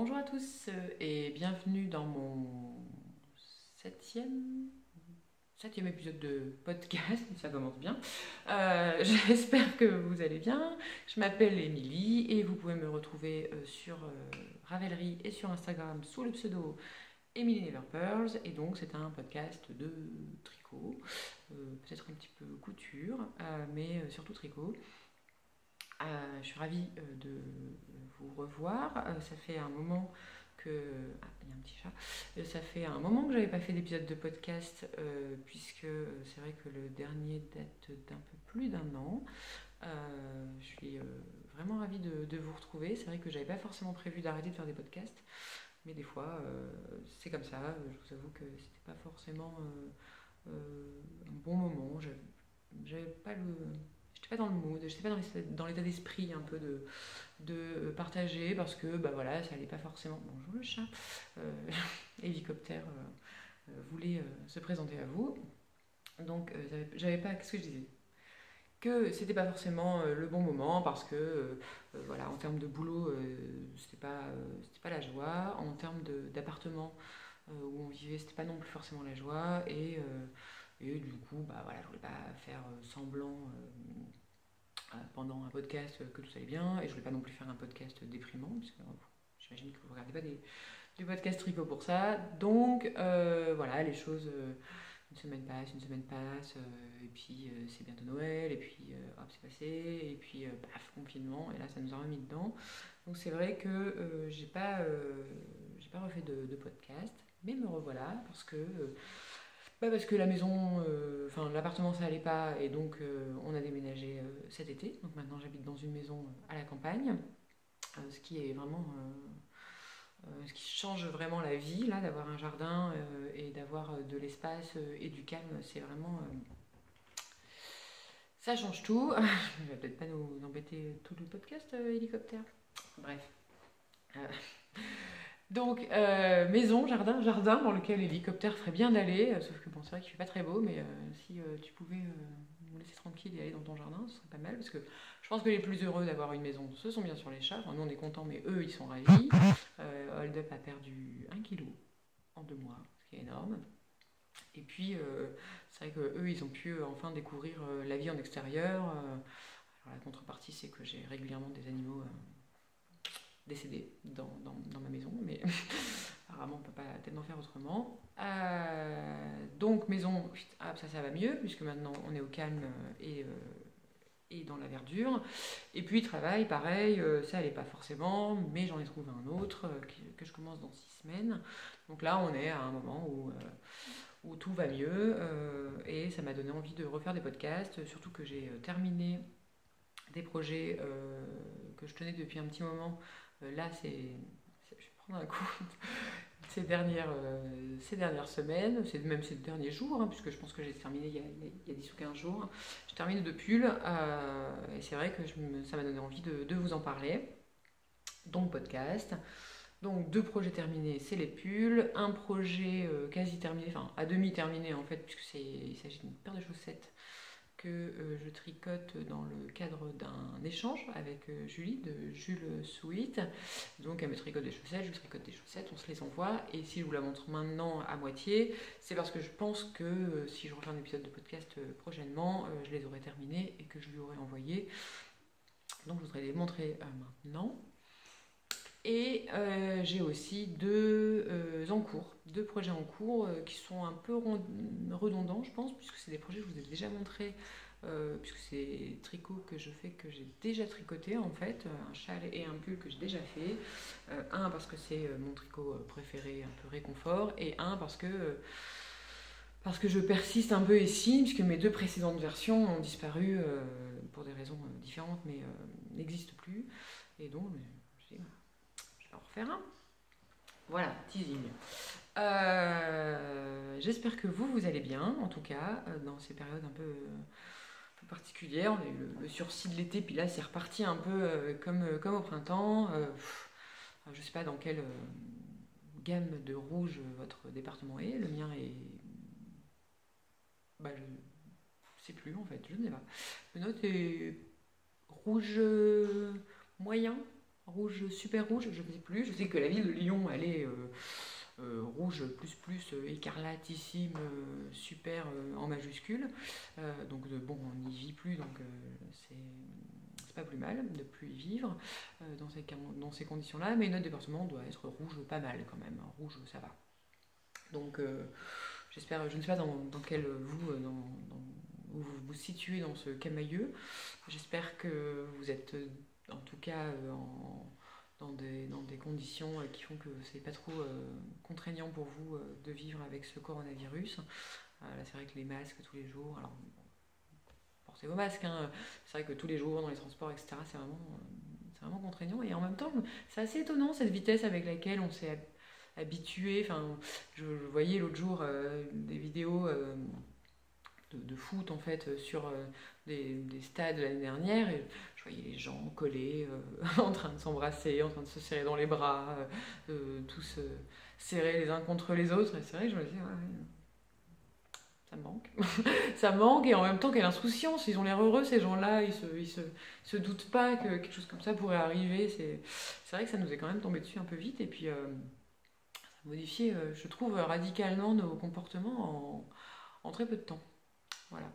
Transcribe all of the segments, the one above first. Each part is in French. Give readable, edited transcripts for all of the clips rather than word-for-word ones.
Bonjour à tous et bienvenue dans mon septième, septième épisode de podcast, ça commence bien. J'espère que vous allez bien. Je m'appelle Émilie et vous pouvez me retrouver sur Ravelry et sur Instagram sous le pseudo Emily Never Pearls. Et donc c'est un podcast de tricot, peut-être un petit peu couture, mais surtout tricot. Je suis ravie de vous revoir. Ça fait un moment que. Ah, il y a un petit chat. Ça fait un moment que j'avais pas fait d'épisode de podcast, puisque c'est vrai que le dernier date d'un peu plus d'un an. Je suis vraiment ravie de vous retrouver. C'est vrai que j'avais pas forcément prévu d'arrêter de faire des podcasts, mais des fois c'est comme ça. Je vous avoue que c'était pas forcément un bon moment. J'avais pas le. J'étais pas dans le mood, j'étais pas dans l'état d'esprit un peu de partager parce que bah voilà, ça allait pas forcément. Bonjour le chat. Euh, Hélicoptère voulait se présenter à vous. Donc j'avais pas. Qu'est-ce que je disais? Que c'était pas forcément le bon moment parce que voilà, en termes de boulot, c'était pas la joie. En termes d'appartement où on vivait, c'était pas non plus forcément la joie. Et du coup, bah voilà, je voulais pas faire semblant pendant un podcast que tout allait bien, et je voulais pas non plus faire un podcast déprimant, parce que j'imagine que vous regardez pas des podcasts tricot pour ça. Donc voilà, les choses, une semaine passe, et puis c'est bientôt Noël, et puis hop, c'est passé, et puis paf, confinement, et là ça nous a remis dedans. Donc c'est vrai que j'ai pas refait de podcast, mais me revoilà parce que la maison, enfin l'appartement ça allait pas et donc on a déménagé cet été. Donc maintenant j'habite dans une maison à la campagne, ce qui est vraiment, ce qui change vraiment la vie là, d'avoir un jardin et d'avoir de l'espace et du calme. C'est vraiment, ça change tout. Je vais peut-être pas nous embêter tout le podcast hélicoptère. Bref. Euh, Donc, maison, jardin dans lequel l'hélicoptère ferait bien d'aller, sauf que bon, c'est vrai qu'il fait pas très beau, mais si tu pouvais nous laisser tranquille et aller dans ton jardin, ce serait pas mal, parce que je pense que les plus heureux d'avoir une maison, ce sont bien sûr les chats. Enfin, nous on est contents, mais eux ils sont ravis. Hold Up a perdu 1 kg en 2 mois, ce qui est énorme. Et puis, c'est vrai que eux ils ont pu enfin découvrir la vie en extérieur. Alors, la contrepartie, c'est que j'ai régulièrement des animaux décédés dans ma maison, mais apparemment on peut pas tellement faire autrement. Donc maison, ça va mieux, puisque maintenant on est au calme et dans la verdure. Et puis travail, pareil, ça allait pas forcément, mais j'en ai trouvé un autre que je commence dans 6 semaines. Donc là on est à un moment où tout va mieux, et ça m'a donné envie de refaire des podcasts, surtout que j'ai terminé des projets que je tenais depuis un petit moment. Là, je vais prendre un coup ces dernières semaines, même ces derniers jours, hein, puisque je pense que j'ai terminé il y a 10 ou 15 jours. J'ai terminé 2 pulls, et c'est vrai que ça m'a donné envie de vous en parler. Donc, podcast. Donc, 2 projets terminés, c'est les pulls. Un projet quasi terminé, enfin à demi terminé en fait, puisque il s'agit d'une paire de chaussettes que je tricote dans le cadre d'un échange avec Julie de Jules Sweet. Donc elle me tricote des chaussettes, je lui tricote des chaussettes, on se les envoie. Et si je vous la montre maintenant à moitié, c'est parce que je pense que si je refais un épisode de podcast prochainement, je les aurai terminées et que je lui aurai envoyé. Donc je voudrais les montrer maintenant. Et j'ai aussi deux projets en cours qui sont un peu redondants, je pense, puisque c'est des projets que je vous ai déjà montrés, puisque c'est des tricots que je fais, que j'ai déjà tricoté en fait, un châle et un pull que j'ai déjà fait. Un parce que c'est mon tricot préféré, un peu réconfort, et un parce que je persiste un peu ici, puisque mes 2 précédentes versions ont disparu pour des raisons différentes, mais n'existent plus. Et donc, je me je vais en refaire un. Voilà, teasing. J'espère que vous allez bien, en tout cas, dans ces périodes un peu particulières. On a eu le sursis de l'été, puis là c'est reparti un peu comme au printemps. Je ne sais pas dans quelle gamme de rouge votre département est. Le mien est. Bah, je ne sais plus en fait, je ne sais pas. Le nôtre est rouge moyen, rouge, super rouge, je ne sais plus. Je sais que la ville de Lyon, elle est rouge plus, écarlatissime, super en majuscule. Donc bon, on n'y vit plus, donc c'est pas plus mal de plus y vivre dans ces conditions-là. Mais notre département doit être rouge pas mal quand même. Rouge, ça va. Donc j'espère, je ne sais pas dans quel où vous vous situez dans ce camailleux. J'espère que vous êtes en tout cas dans des conditions qui font que c'est pas trop contraignant pour vous de vivre avec ce coronavirus. Là, c'est vrai que les masques tous les jours, alors portez vos masques, hein. C'est vrai que tous les jours dans les transports, etc., c'est vraiment contraignant. Et en même temps, c'est assez étonnant cette vitesse avec laquelle on s'est habitué. Enfin, je voyais l'autre jour des vidéos de foot en fait sur des stades l'année dernière et je voyais les gens collés en train de s'embrasser, en train de se serrer dans les bras, tous serrés les uns contre les autres. Et c'est vrai que je me disais, ouais, ça me manque. Ça me manque et en même temps, quelle insouciance. Ils ont l'air heureux ces gens-là, se doutent pas que quelque chose comme ça pourrait arriver. C'est vrai que ça nous est quand même tombé dessus un peu vite et puis ça a modifié, je trouve, radicalement nos comportements en très peu de temps. Voilà.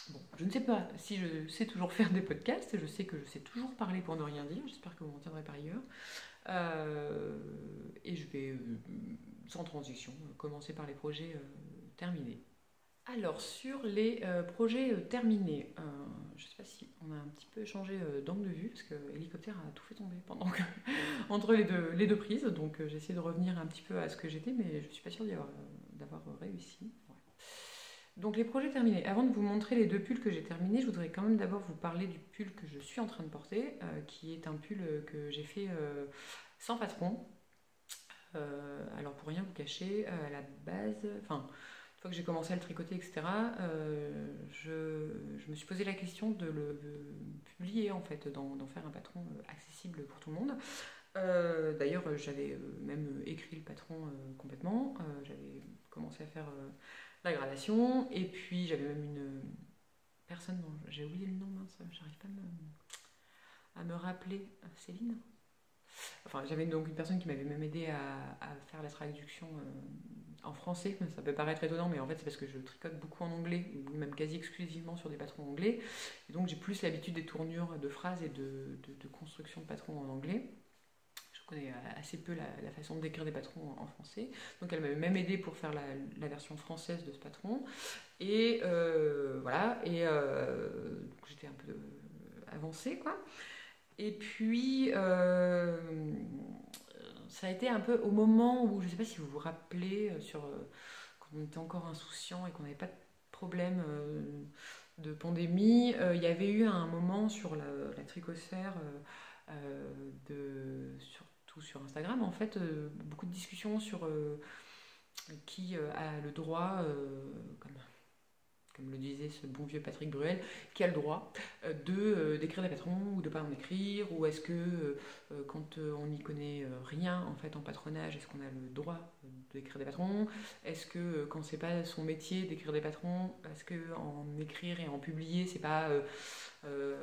Bon, je ne sais pas si je sais toujours faire des podcasts, je sais que je sais toujours parler pour ne rien dire, j'espère que vous m'en tiendrez par ailleurs. Et je vais, sans transition, commencer par les projets terminés. Alors, sur les projets terminés, je ne sais pas si on a un petit peu changé d'angle de vue, parce que l'hélicoptère a tout fait tomber entre les deux prises, donc j'ai essayé de revenir un petit peu à ce que j'étais, mais je ne suis pas sûre d'avoir réussi. Donc les projets terminés. Avant de vous montrer les deux pulls que j'ai terminés, je voudrais quand même d'abord vous parler du pull que je suis en train de porter, qui est un pull que j'ai fait sans patron. Alors pour rien vous cacher, à la base, enfin, une fois que j'ai commencé à le tricoter, etc., je me suis posé la question de le publier en fait, d'en faire un patron accessible pour tout le monde. D'ailleurs, j'avais même écrit le patron complètement. J'avais commencé à faire la gradation. Et puis, j'avais même une personne dont j'ai oublié le nom, mince, j'arrive pas à me rappeler. Céline. Enfin, j'avais donc une personne qui m'avait même aidé à faire la traduction en français. Ça peut paraître étonnant, mais en fait, c'est parce que je tricote beaucoup en anglais, même quasi exclusivement sur des patrons anglais. Et donc, j'ai plus l'habitude des tournures de phrases et de construction de patrons en anglais. Je connais assez peu la façon de décrire des patrons en français. Donc elle m'avait même aidé pour faire la version française de ce patron. Et voilà, et donc j'étais un peu avancée, quoi. Et puis ça a été un peu au moment où, je ne sais pas si vous vous rappelez, quand on était encore insouciant et qu'on n'avait pas de problème de pandémie, il y avait eu un moment sur la tricosphère surtout sur Instagram, en fait, beaucoup de discussions sur qui a le droit, comme le disait ce bon vieux Patrick Bruel, qui a le droit d'écrire des patrons ou de ne pas en écrire, ou est-ce que quand on n'y connaît rien en fait en patronage, est-ce qu'on a le droit d'écrire des patrons? Est-ce que quand c'est pas son métier d'écrire des patrons, est-ce que en écrire et en publier, c'est pas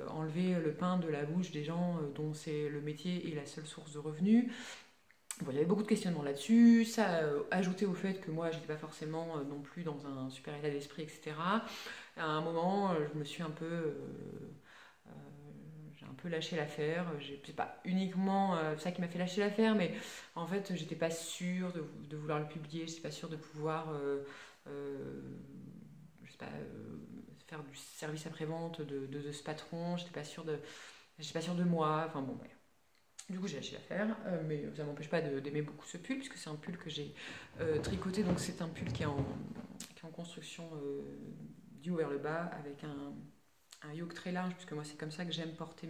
enlever le pain de la bouche des gens dont c'est le métier et la seule source de revenus? Bon, il y avait beaucoup de questionnements là-dessus, ça ajouté au fait que moi j'étais pas forcément non plus dans un super état d'esprit, etc. À un moment, je me suis j'ai un peu lâché l'affaire. C'est pas uniquement ça qui m'a fait lâcher l'affaire, mais en fait j'étais pas sûre de vouloir le publier, j'étais pas sûre de pouvoir je sais pas, faire du service après-vente de ce patron, j'étais pas sûre de moi, enfin bon, ouais. Du coup, j'ai lâché l'affaire, mais ça ne m'empêche pas d'aimer beaucoup ce pull, puisque c'est un pull que j'ai tricoté. Donc, c'est un pull qui est en construction du haut vers le bas, avec un yoke très large, puisque moi, c'est comme ça que j'aime porter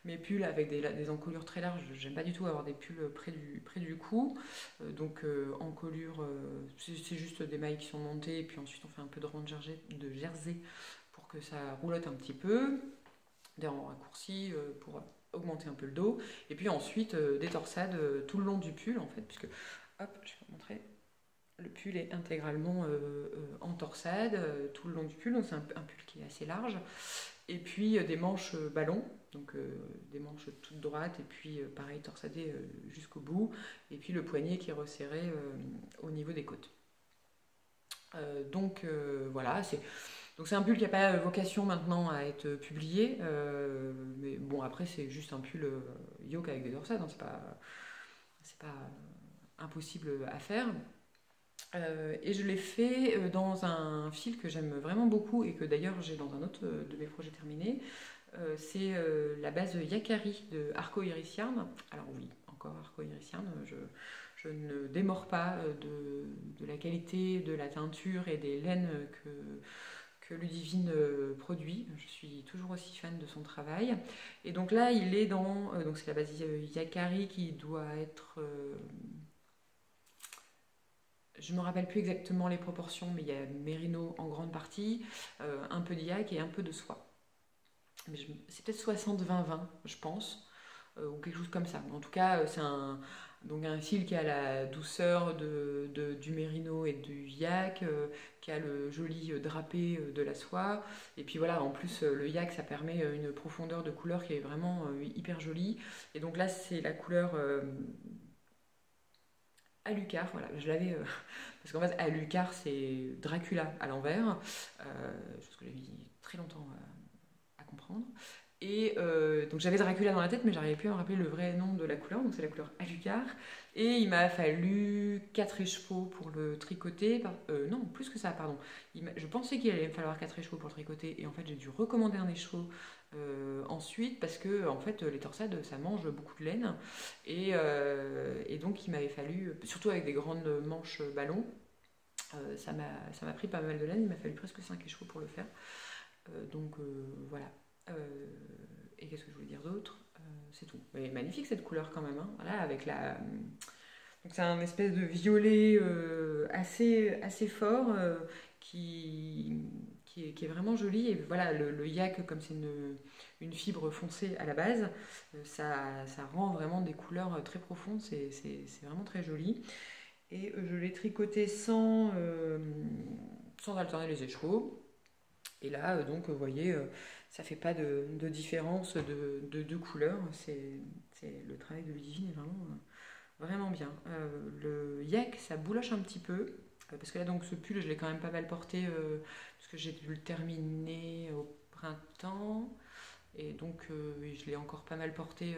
mes pulls, avec des encolures très larges. J'aime pas du tout avoir des pulls près du cou. Donc, encolure, c'est juste des mailles qui sont montées, et puis ensuite, on fait un peu de rang de jersey pour que ça roulotte un petit peu, des rangs raccourcis pour augmenter un peu le dos, et puis ensuite des torsades tout le long du pull en fait, puisque hop, je vais vous montrer, le pull est intégralement en torsade tout le long du pull, donc c'est un pull qui est assez large Et puis des manches ballon, donc des manches toutes droites, et puis pareil torsadées jusqu'au bout, et puis le poignet qui est resserré au niveau des côtes. Donc voilà, c'est un pull qui n'a pas vocation maintenant à être publié, mais bon après c'est juste un pull yoke avec des dorsades, hein, c'est pas impossible à faire. Et je l'ai fait dans un fil que j'aime vraiment beaucoup et que d'ailleurs j'ai dans un autre de mes projets terminés. C'est la base Yakari de Arco Iris Yarn. Alors oui, encore Arco Iris Yarn, je ne démords pas de la qualité de la teinture et des laines que Ludivine produit. Je suis toujours aussi fan de son travail. Et donc là, il est donc c'est la base Yakari qui doit être... je ne me rappelle plus exactement les proportions, mais il y a mérino en grande partie, un peu de yak et un peu de soie. C'est peut-être 60-20-20, je pense, ou quelque chose comme ça. En tout cas, c'est donc un fil qui a la douceur du mérino et du yak, qui a le joli drapé de la soie. Et puis voilà, en plus, le yak, ça permet une profondeur de couleur qui est vraiment hyper jolie. Et donc là, c'est la couleur Alucard, voilà, je l'avais... parce qu'en fait, Alucard, c'est Dracula à l'envers, chose que j'ai mis très longtemps à comprendre. Et donc j'avais Dracula dans la tête, mais j'arrivais plus à me rappeler le vrai nom de la couleur, donc c'est la couleur Alucard. Et il m'a fallu 4 écheveaux pour le tricoter. Non, plus que ça, pardon. Je pensais qu'il allait me falloir 4 écheveaux pour le tricoter, et en fait j'ai dû recommander un écheveau ensuite, parce que en fait les torsades ça mange beaucoup de laine. Et donc il m'avait fallu, surtout avec des grandes manches ballon, ça m'a pris pas mal de laine, il m'a fallu presque 5 écheveaux pour le faire. Donc voilà. Et qu'est-ce que je voulais dire d'autre? C'est tout. Mais magnifique cette couleur quand même, hein. Voilà, avec la... Donc c'est un espèce de violet assez fort qui est vraiment joli. Et voilà, le yak, comme c'est une fibre foncée à la base, ça rend vraiment des couleurs très profondes. C'est vraiment très joli. Et je l'ai tricoté sans alterner les écheveaux. Et là, donc, vous voyez, ça fait pas de différence de couleur. Le travail de Ludivine est vraiment bien. Le yak, ça bouloche un petit peu. Parce que là, donc, ce pull, je l'ai quand même pas mal porté. Parce que j'ai dû le terminer au printemps. Et donc, je l'ai encore pas mal porté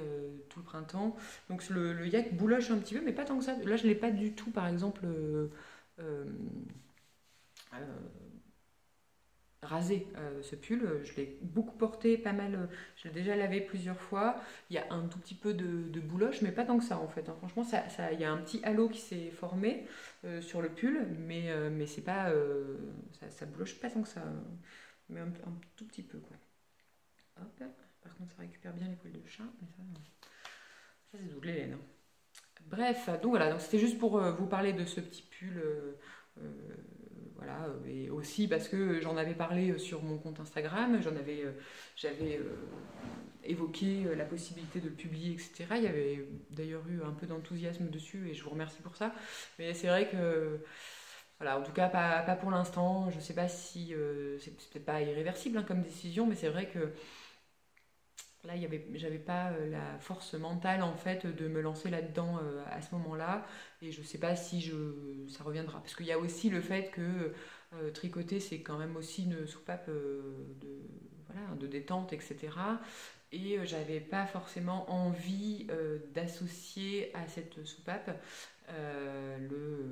tout le printemps. Donc, le yak bouloche un petit peu, mais pas tant que ça. Là, je l'ai pas du tout, par exemple... rasé ce pull, je l'ai beaucoup porté, pas mal, je l'ai déjà lavé plusieurs fois, il y a un tout petit peu de bouloche, mais pas tant que ça en fait, hein. Franchement il y a un petit halo qui s'est formé sur le pull, mais c'est pas, ça bouloche pas tant que ça, mais un tout petit peu quoi. Hop, par contre ça récupère bien les poils de chat, mais ça c'est toute les laines, hein. Bref, donc voilà, donc c'était juste pour vous parler de ce petit pull. Voilà, et aussi parce que j'en avais parlé sur mon compte Instagram, j'avais évoqué la possibilité de le publier, etc. Il y avait d'ailleurs eu un peu d'enthousiasme dessus et je vous remercie pour ça. Mais c'est vrai que, voilà, en tout cas pas pour l'instant. Je sais pas si c'est peut-être pas irréversible hein, comme décision, mais c'est vrai que là, j'avais pas la force mentale en fait de me lancer là-dedans à ce moment-là, et je sais pas si ça reviendra. Parce qu'il y a aussi le fait que tricoter, c'est quand même aussi une soupape de détente, etc. Et j'avais pas forcément envie d'associer à cette soupape le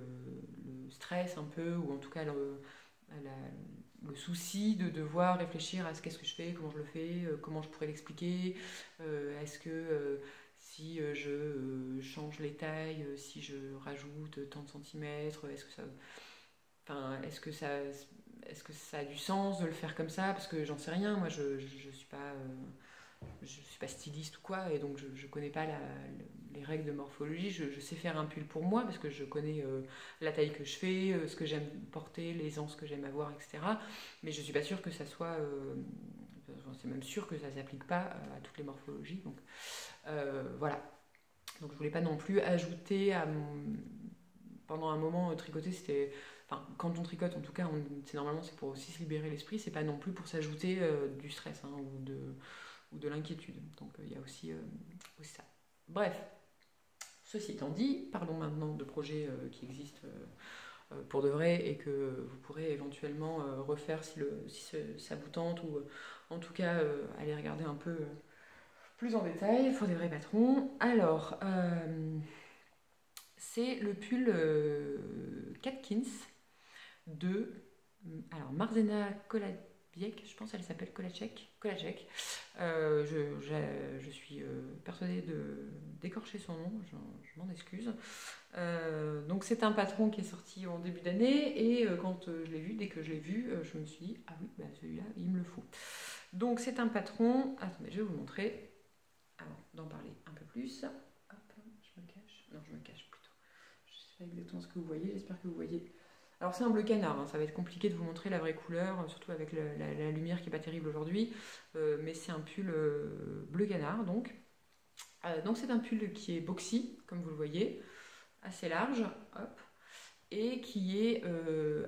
stress un peu, ou en tout cas le souci de devoir réfléchir à qu'est-ce que je fais, comment je le fais, comment je pourrais l'expliquer, est-ce que si je change les tailles, si je rajoute tant de centimètres, est-ce que ça a du sens de le faire comme ça, parce que j'en sais rien, moi je suis pas styliste ou quoi, et donc je connais pas les règles de morphologie. Je sais faire un pull pour moi parce que je connais la taille que je fais, ce que j'aime porter, l'aisance que j'aime avoir, etc. Mais je suis pas sûre que ça soit... c'est même sûr que ça s'applique pas à toutes les morphologies. Donc voilà. Donc je voulais pas non plus ajouter à mon... Pendant un moment, tricoter, c'était... enfin, quand on tricote, en tout cas, normalement c'est pour aussi se libérer l'esprit, c'est pas non plus pour s'ajouter du stress hein, ou de l'inquiétude. Donc il y a aussi ça. Bref, ceci étant dit, parlons maintenant de projets qui existent pour de vrai et que vous pourrez éventuellement refaire si ça vous tente ou en tout cas aller regarder un peu plus en détail pour des vrais patrons. Alors, c'est le pull Catkins de Marzena Koladziek, je pense qu'elle s'appelle Kolacek. Je suis persuadée d'écorcher son nom, je m'en excuse. Donc c'est un patron qui est sorti en début d'année et quand je l'ai vu, dès que je l'ai vu, je me suis dit ah oui, bah, celui-là, il me le faut. Donc c'est un patron, attendez, je vais vous montrer, avant d'en parler un peu plus. Hop, je me cache, non je me cache plutôt. Je sais pas exactement ce que vous voyez, j'espère que vous voyez. Alors c'est un bleu canard, hein, ça va être compliqué de vous montrer la vraie couleur, surtout avec la lumière qui n'est pas terrible aujourd'hui, mais c'est un pull bleu canard donc. Donc c'est un pull qui est boxy, comme vous le voyez, assez large, hop, et qui est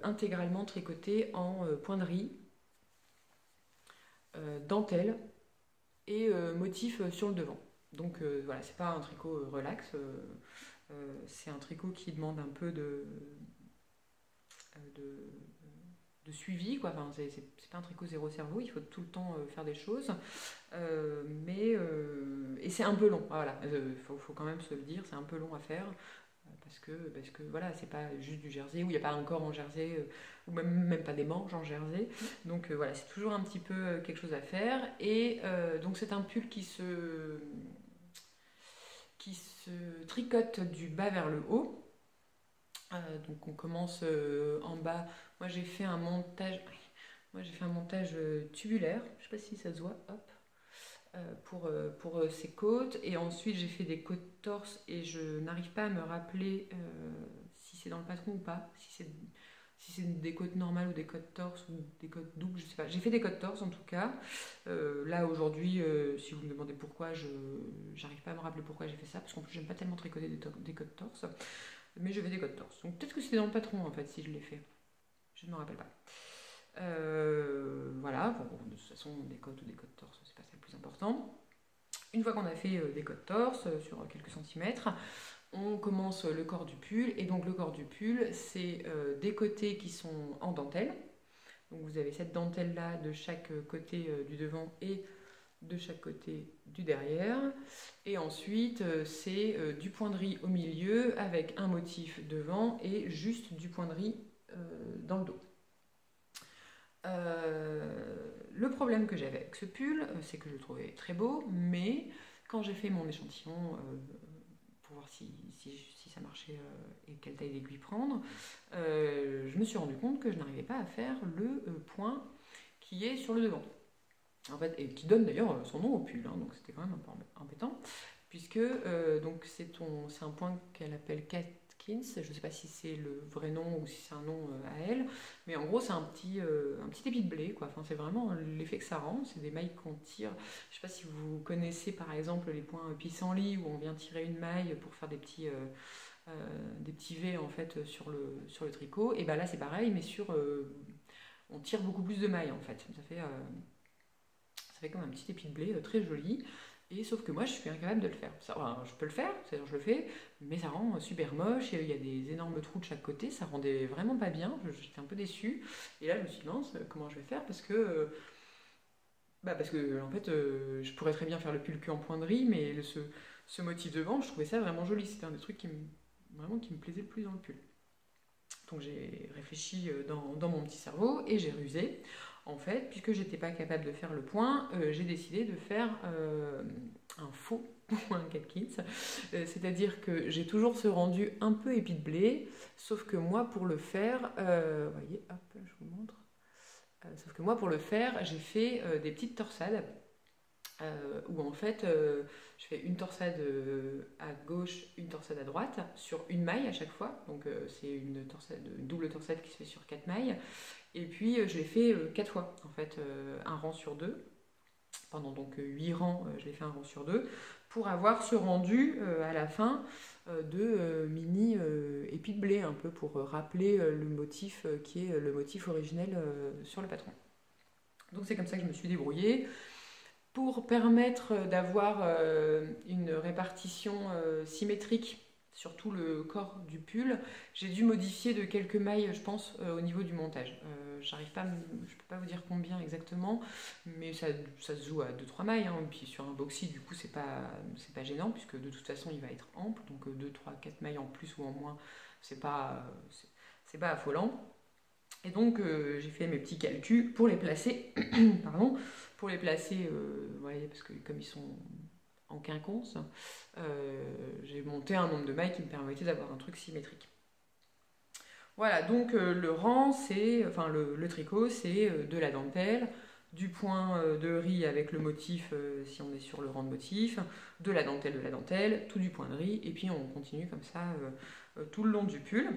intégralement tricoté en point de riz, dentelle et motif sur le devant. Donc voilà, c'est pas un tricot relax, c'est un tricot qui demande un peu de suivi, quoi. Enfin, c'est pas un tricot zéro cerveau, il faut tout le temps faire des choses, et c'est un peu long, voilà, faut quand même se le dire, c'est un peu long à faire, parce que voilà, c'est pas juste du jersey, où il n'y a pas un corps en jersey, ou même pas des manches en jersey, donc voilà, c'est toujours un petit peu quelque chose à faire, et donc c'est un pull qui se tricote du bas vers le haut. Donc on commence en bas. Moi j'ai fait un montage tubulaire, je sais pas si ça se voit, hop, pour ces côtes, et ensuite j'ai fait des côtes torse et je n'arrive pas à me rappeler si c'est dans le patron ou pas, si c'est des côtes normales ou des côtes torse ou des côtes doubles, je sais pas. J'ai fait des côtes torse en tout cas. Là aujourd'hui, si vous me demandez pourquoi, j'arrive pas à me rappeler pourquoi j'ai fait ça, parce qu'en plus j'aime pas tellement tricoter des côtes torse. Mais je fais des côtes torse. Donc peut-être que c'était dans le patron en fait si je l'ai fait. Je ne me rappelle pas. Voilà, bon, de toute façon des côtes ou des côtes torse, c'est pas ça le plus important. Une fois qu'on a fait des côtes torse sur quelques centimètres, on commence le corps du pull. Et donc le corps du pull, c'est des côtés qui sont en dentelle. Donc vous avez cette dentelle là de chaque côté du devant et de chaque côté du derrière, et ensuite c'est du point de riz au milieu avec un motif devant et juste du point de riz dans le dos. Le problème que j'avais avec ce pull, c'est que je le trouvais très beau, mais quand j'ai fait mon échantillon pour voir si ça marchait et quelle taille d'aiguille prendre, je me suis rendu compte que je n'arrivais pas à faire le point qui est sur le devant. En fait, et qui donne d'ailleurs son nom au pull, hein, donc c'était quand même un peu embêtant, puisque donc c'est un point qu'elle appelle Catkins, je ne sais pas si c'est le vrai nom ou si c'est un nom à elle, mais en gros c'est un petit épi de blé, quoi. Enfin, c'est vraiment l'effet que ça rend, c'est des mailles qu'on tire. Je ne sais pas si vous connaissez par exemple les points pissenlit où on vient tirer une maille pour faire des petits V en fait sur le tricot, et ben là c'est pareil, mais on tire beaucoup plus de mailles en fait, ça fait comme un petit épi de blé très joli, et sauf que moi je suis incapable de le faire. Enfin, je peux le faire, c'est-à-dire je le fais, mais ça rend super moche, il y a des énormes trous de chaque côté, ça rendait vraiment pas bien, j'étais un peu déçue, et là je me suis dit mince, comment je vais faire, parce que en fait je pourrais très bien faire le pull en point de riz, mais ce motif devant, je trouvais ça vraiment joli, c'était un des trucs qui me plaisait le plus dans le pull. Donc j'ai réfléchi dans mon petit cerveau et j'ai rusé. En fait, puisque j'étais pas capable de faire le point, j'ai décidé de faire un faux point Catkins. C'est-à-dire que j'ai toujours ce rendu un peu épi de blé, sauf que moi pour le faire, vous voyez, hop, je vous montre. Sauf que moi pour le faire, j'ai fait des petites torsades. Où en fait je fais une torsade à gauche, une torsade à droite sur une maille à chaque fois, donc c'est une double torsade qui se fait sur 4 mailles, et puis je l'ai fait 4 fois en fait, un rang sur 2, pendant donc 8 rangs, je l'ai fait un rang sur deux, pour avoir ce rendu à la fin de mini épis de blé, un peu pour rappeler le motif qui est le motif originel sur le patron. Donc c'est comme ça que je me suis débrouillée. Pour permettre d'avoir une répartition symétrique sur tout le corps du pull, j'ai dû modifier de quelques mailles, je pense, au niveau du montage. Je ne peux pas vous dire combien exactement, mais ça se joue à 2-3 mailles. Hein. Puis sur un boxy, du coup, c'est pas gênant, puisque de toute façon, il va être ample. Donc 2, 3, 4 mailles en plus ou en moins, c'est pas affolant. Et donc j'ai fait mes petits calculs pour les placer, pardon, pour les placer, ouais, parce que comme ils sont en quinconce, j'ai monté un nombre de mailles qui me permettait d'avoir un truc symétrique. Voilà, donc le rang, enfin le tricot, c'est de la dentelle, du point de riz avec le motif, si on est sur le rang de motif, de la dentelle, tout du point de riz, et puis on continue comme ça tout le long du pull.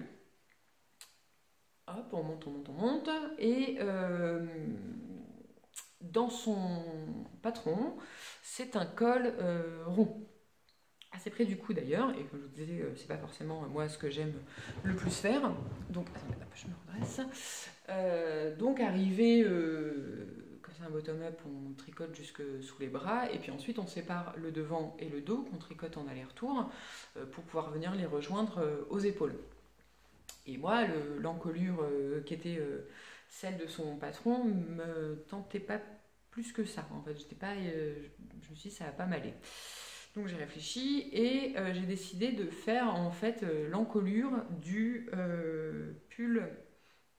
Hop, on monte. Et dans son patron, c'est un col rond. Assez près du cou d'ailleurs. Et comme je vous disais, c'est pas forcément moi ce que j'aime le plus faire. Donc, attendez, hop, je me redresse. Donc, arrivé comme c'est un bottom-up, on tricote jusque sous les bras. Et puis ensuite, on sépare le devant et le dos qu'on tricote en aller-retour pour pouvoir venir les rejoindre aux épaules. Et moi, l'encolure qui était celle de son patron me tentait pas plus que ça. En fait, je me suis dit ça va pas m'aller. Donc j'ai réfléchi et j'ai décidé de faire en fait l'encolure du pull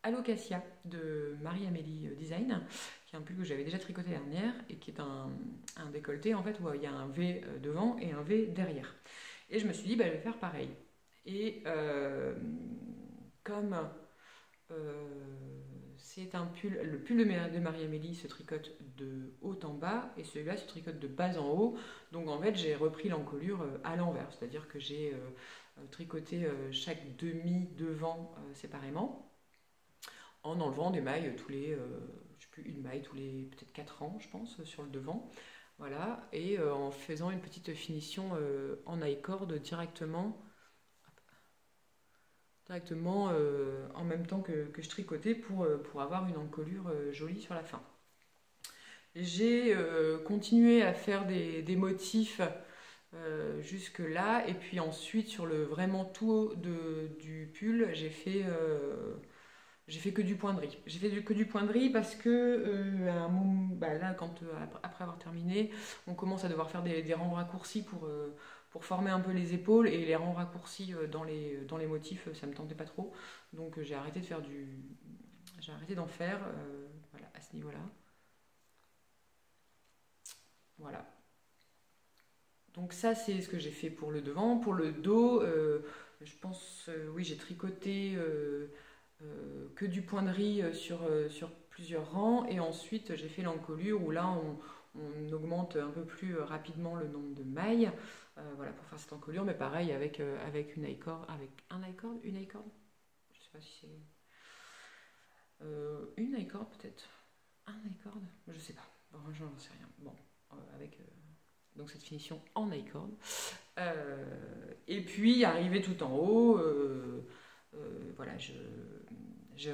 Alocasia de Marie-Amélie Design, qui est un pull que j'avais déjà tricoté dernière et qui est un décolleté en fait où il y a un V devant et un V derrière. Et je me suis dit, bah, je vais faire pareil. Et comme c'est un pull, le pull de Marie-Amélie se tricote de haut en bas et celui-là se tricote de bas en haut. Donc en fait, j'ai repris l'encolure à l'envers, c'est-à-dire que j'ai tricoté chaque demi devant séparément en enlevant des mailles tous les, je sais plus, une maille tous les peut-être 4 rangs, je pense, sur le devant. Voilà, et en faisant une petite finition en I-cord directement en même temps que je tricotais pour avoir une encolure jolie sur la fin. J'ai continué à faire des motifs jusque là et puis ensuite sur le vraiment tout haut du pull j'ai fait que du point de riz. J'ai fait que du point de riz parce que à un moment, là, après avoir terminé, on commence à devoir faire des rangs raccourcis pour former un peu les épaules et les rangs raccourcis dans les motifs, ça me tentait pas trop. Donc j'ai arrêté d'en faire voilà, à ce niveau-là. Voilà. Donc ça c'est ce que j'ai fait pour le devant. Pour le dos, je pense, oui, j'ai tricoté que du point de riz sur plusieurs rangs et ensuite j'ai fait l'encolure où là on augmente un peu plus rapidement le nombre de mailles voilà, pour faire cette encolure, mais pareil avec une I-cord, une I-cord, je sais pas si c'est une I-cord peut-être, un I-cord, je sais pas, bon, j'en sais rien. Bon, avec donc cette finition en I-cord. Et puis arrivé tout en haut, voilà, j'ai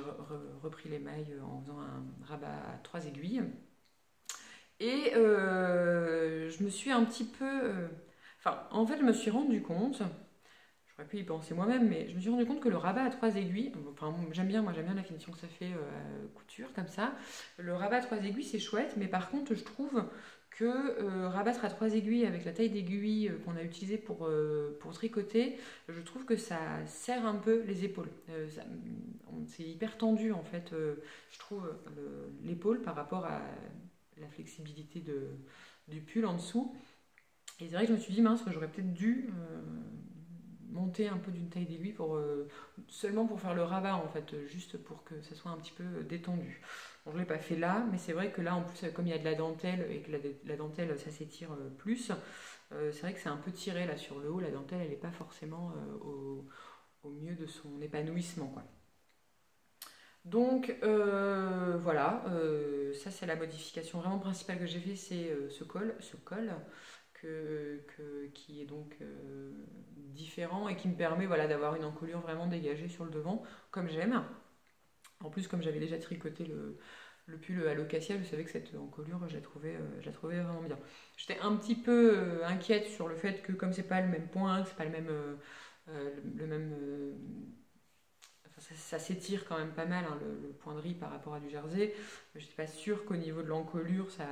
repris les mailles en faisant un rabat à 3 aiguilles. Et je me suis un petit peu... en fait, je me suis rendu compte, j'aurais pu y penser moi-même, mais je me suis rendu compte que le rabat à 3 aiguilles, enfin, j'aime bien la finition que ça fait couture, comme ça. Le rabat à 3 aiguilles, c'est chouette, mais par contre, je trouve que rabattre à 3 aiguilles avec la taille d'aiguille qu'on a utilisée pour tricoter, je trouve que ça serre un peu les épaules. C'est hyper tendu en fait, je trouve, l'épaule par rapport à la flexibilité du pull en dessous. Et c'est vrai que je me suis dit, mince, j'aurais peut-être dû monter un peu d'une taille d'aiguille seulement pour faire le rabat en fait, juste pour que ça soit un petit peu détendu. Bon, je ne l'ai pas fait là, mais c'est vrai que là en plus comme il y a de la dentelle et que la dentelle ça s'étire plus, c'est vrai que c'est un peu tiré là sur le haut, la dentelle elle n'est pas forcément au mieux de son épanouissement quoi. Donc voilà, ça c'est la modification vraiment principale que j'ai fait, c'est ce col qui est donc différent et qui me permet voilà, d'avoir une encolure vraiment dégagée sur le devant, comme j'aime. En plus, comme j'avais déjà tricoté le pull Alocasia, je savais que cette encolure, je la trouvais vraiment bien. J'étais un petit peu inquiète sur le fait que comme c'est pas le même point, que c'est pas le même enfin, ça s'étire quand même pas mal, hein, le point de riz par rapport à du jersey. Je n'étais pas sûre qu'au niveau de l'encolure, ça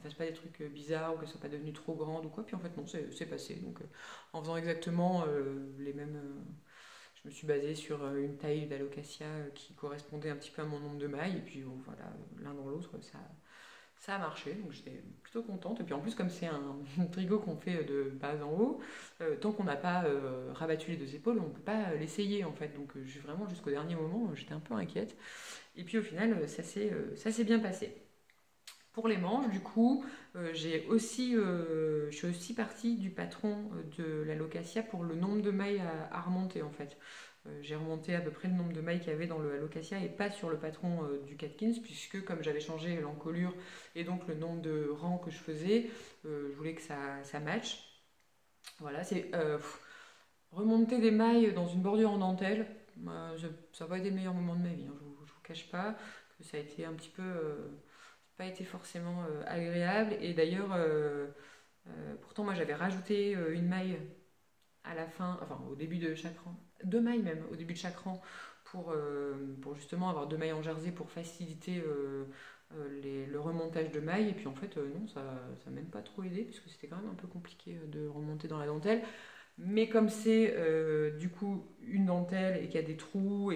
fasse pas des trucs bizarres ou qu'elle soit pas devenue trop grande ou quoi. Puis en fait, non, c'est passé. Donc en faisant exactement les mêmes. Je me suis basée sur une taille d'Alocasia qui correspondait un petit peu à mon nombre de mailles. Et puis voilà, l'un dans l'autre, ça a marché, donc j'étais plutôt contente. Et puis en plus, comme c'est un tricot qu'on fait de bas en haut, tant qu'on n'a pas rabattu les deux épaules, on ne peut pas l'essayer en fait. Donc vraiment jusqu'au dernier moment, j'étais un peu inquiète. Et puis au final, ça s'est bien passé. Pour les manches, du coup, je suis aussi partie du patron de la Locasia pour le nombre de mailles à remonter en fait. J'ai remonté à peu près le nombre de mailles qu'il y avait dans le Alocasia et pas sur le patron du Catkins, puisque comme j'avais changé l'encolure et donc le nombre de rangs que je faisais, je voulais que ça matche. Voilà, c'est remonter des mailles dans une bordure en dentelle. Ça n'a pas été le meilleur moment de ma vie, hein, je vous cache pas que ça a été un petit peu. Pas été forcément agréable. Et d'ailleurs, pourtant, moi j'avais rajouté une maille à la fin, enfin au début de chaque rang, deux mailles même au début de chaque rang pour justement avoir deux mailles en jersey pour faciliter le remontage de mailles. Et puis en fait, non, ça n'a même pas trop aidé puisque c'était quand même un peu compliqué de remonter dans la dentelle. Mais comme c'est du coup une dentelle et qu'il y a des trous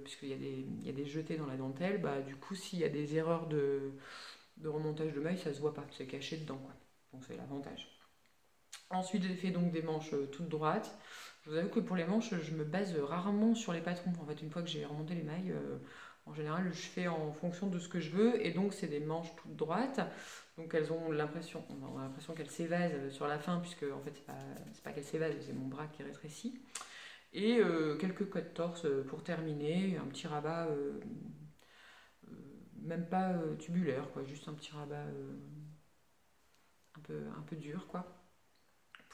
puisqu'il y a des jetés dans la dentelle, bah du coup s'il y a des erreurs de remontage de mailles, ça se voit pas, c'est caché dedans quoi. Donc c'est l'avantage. Ensuite, j'ai fait donc des manches toutes droites. Je vous avoue que pour les manches, je me base rarement sur les patrons. En fait, une fois que j'ai remonté les mailles, en général, je fais en fonction de ce que je veux. Et donc, c'est des manches toutes droites. Donc, on a l'impression qu'elles s'évasent sur la fin, puisque en fait, c'est pas qu'elles s'évasent, c'est mon bras qui rétrécit. Et quelques codes torse pour terminer. Un petit rabat, même pas tubulaire, quoi. Juste un petit rabat un peu dur, quoi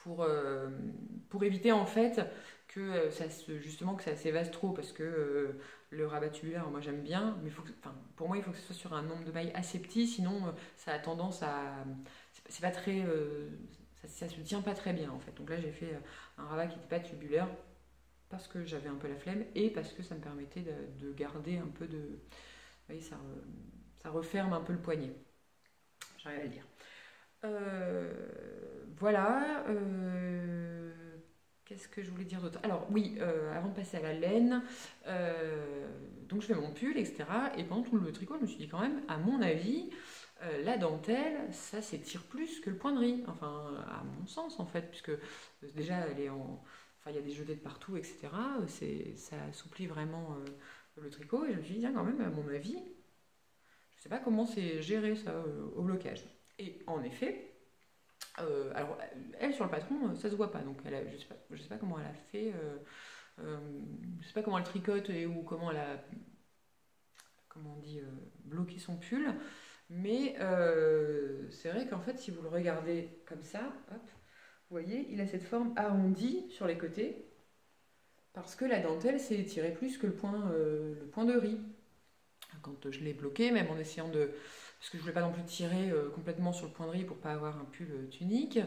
pour éviter en fait que justement que ça s'évase trop parce que le rabat tubulaire moi j'aime bien mais pour moi il faut que ce soit sur un nombre de mailles assez petit sinon ça a tendance à c'est pas très ça se tient pas très bien en fait donc là j'ai fait un rabat qui n'était pas tubulaire parce que j'avais un peu la flemme et parce que ça me permettait de garder un peu de vous voyez ça referme un peu le poignet j'arrive à le dire. Euh, voilà. Qu'est-ce que je voulais dire d'autre? Alors oui, avant de passer à la laine, donc je fais mon pull, etc. Et pendant tout le tricot, je me suis dit quand même, à mon avis, la dentelle, ça s'étire plus que le point de riz. Enfin, à mon sens en fait, puisque déjà elle est en... Enfin, il y a des jetés de partout, etc. Ça assouplit vraiment le tricot. Et je me suis dit, tiens, quand même, à mon avis, je sais pas comment c'est géré ça au blocage. Et en effet, alors elle sur le patron, ça se voit pas, donc je sais pas comment elle a fait, je sais pas comment elle tricote ou comment elle a, comment on dit, bloqué son pull, mais c'est vrai qu'en fait si vous le regardez comme ça, hop, vous voyez, il a cette forme arrondie sur les côtés, parce que la dentelle s'est étirée plus que le point de riz. Quand je l'ai bloqué, même en essayant de... Parce que je voulais pas non plus tirer complètement sur le point de riz pour pas avoir un pull tunique,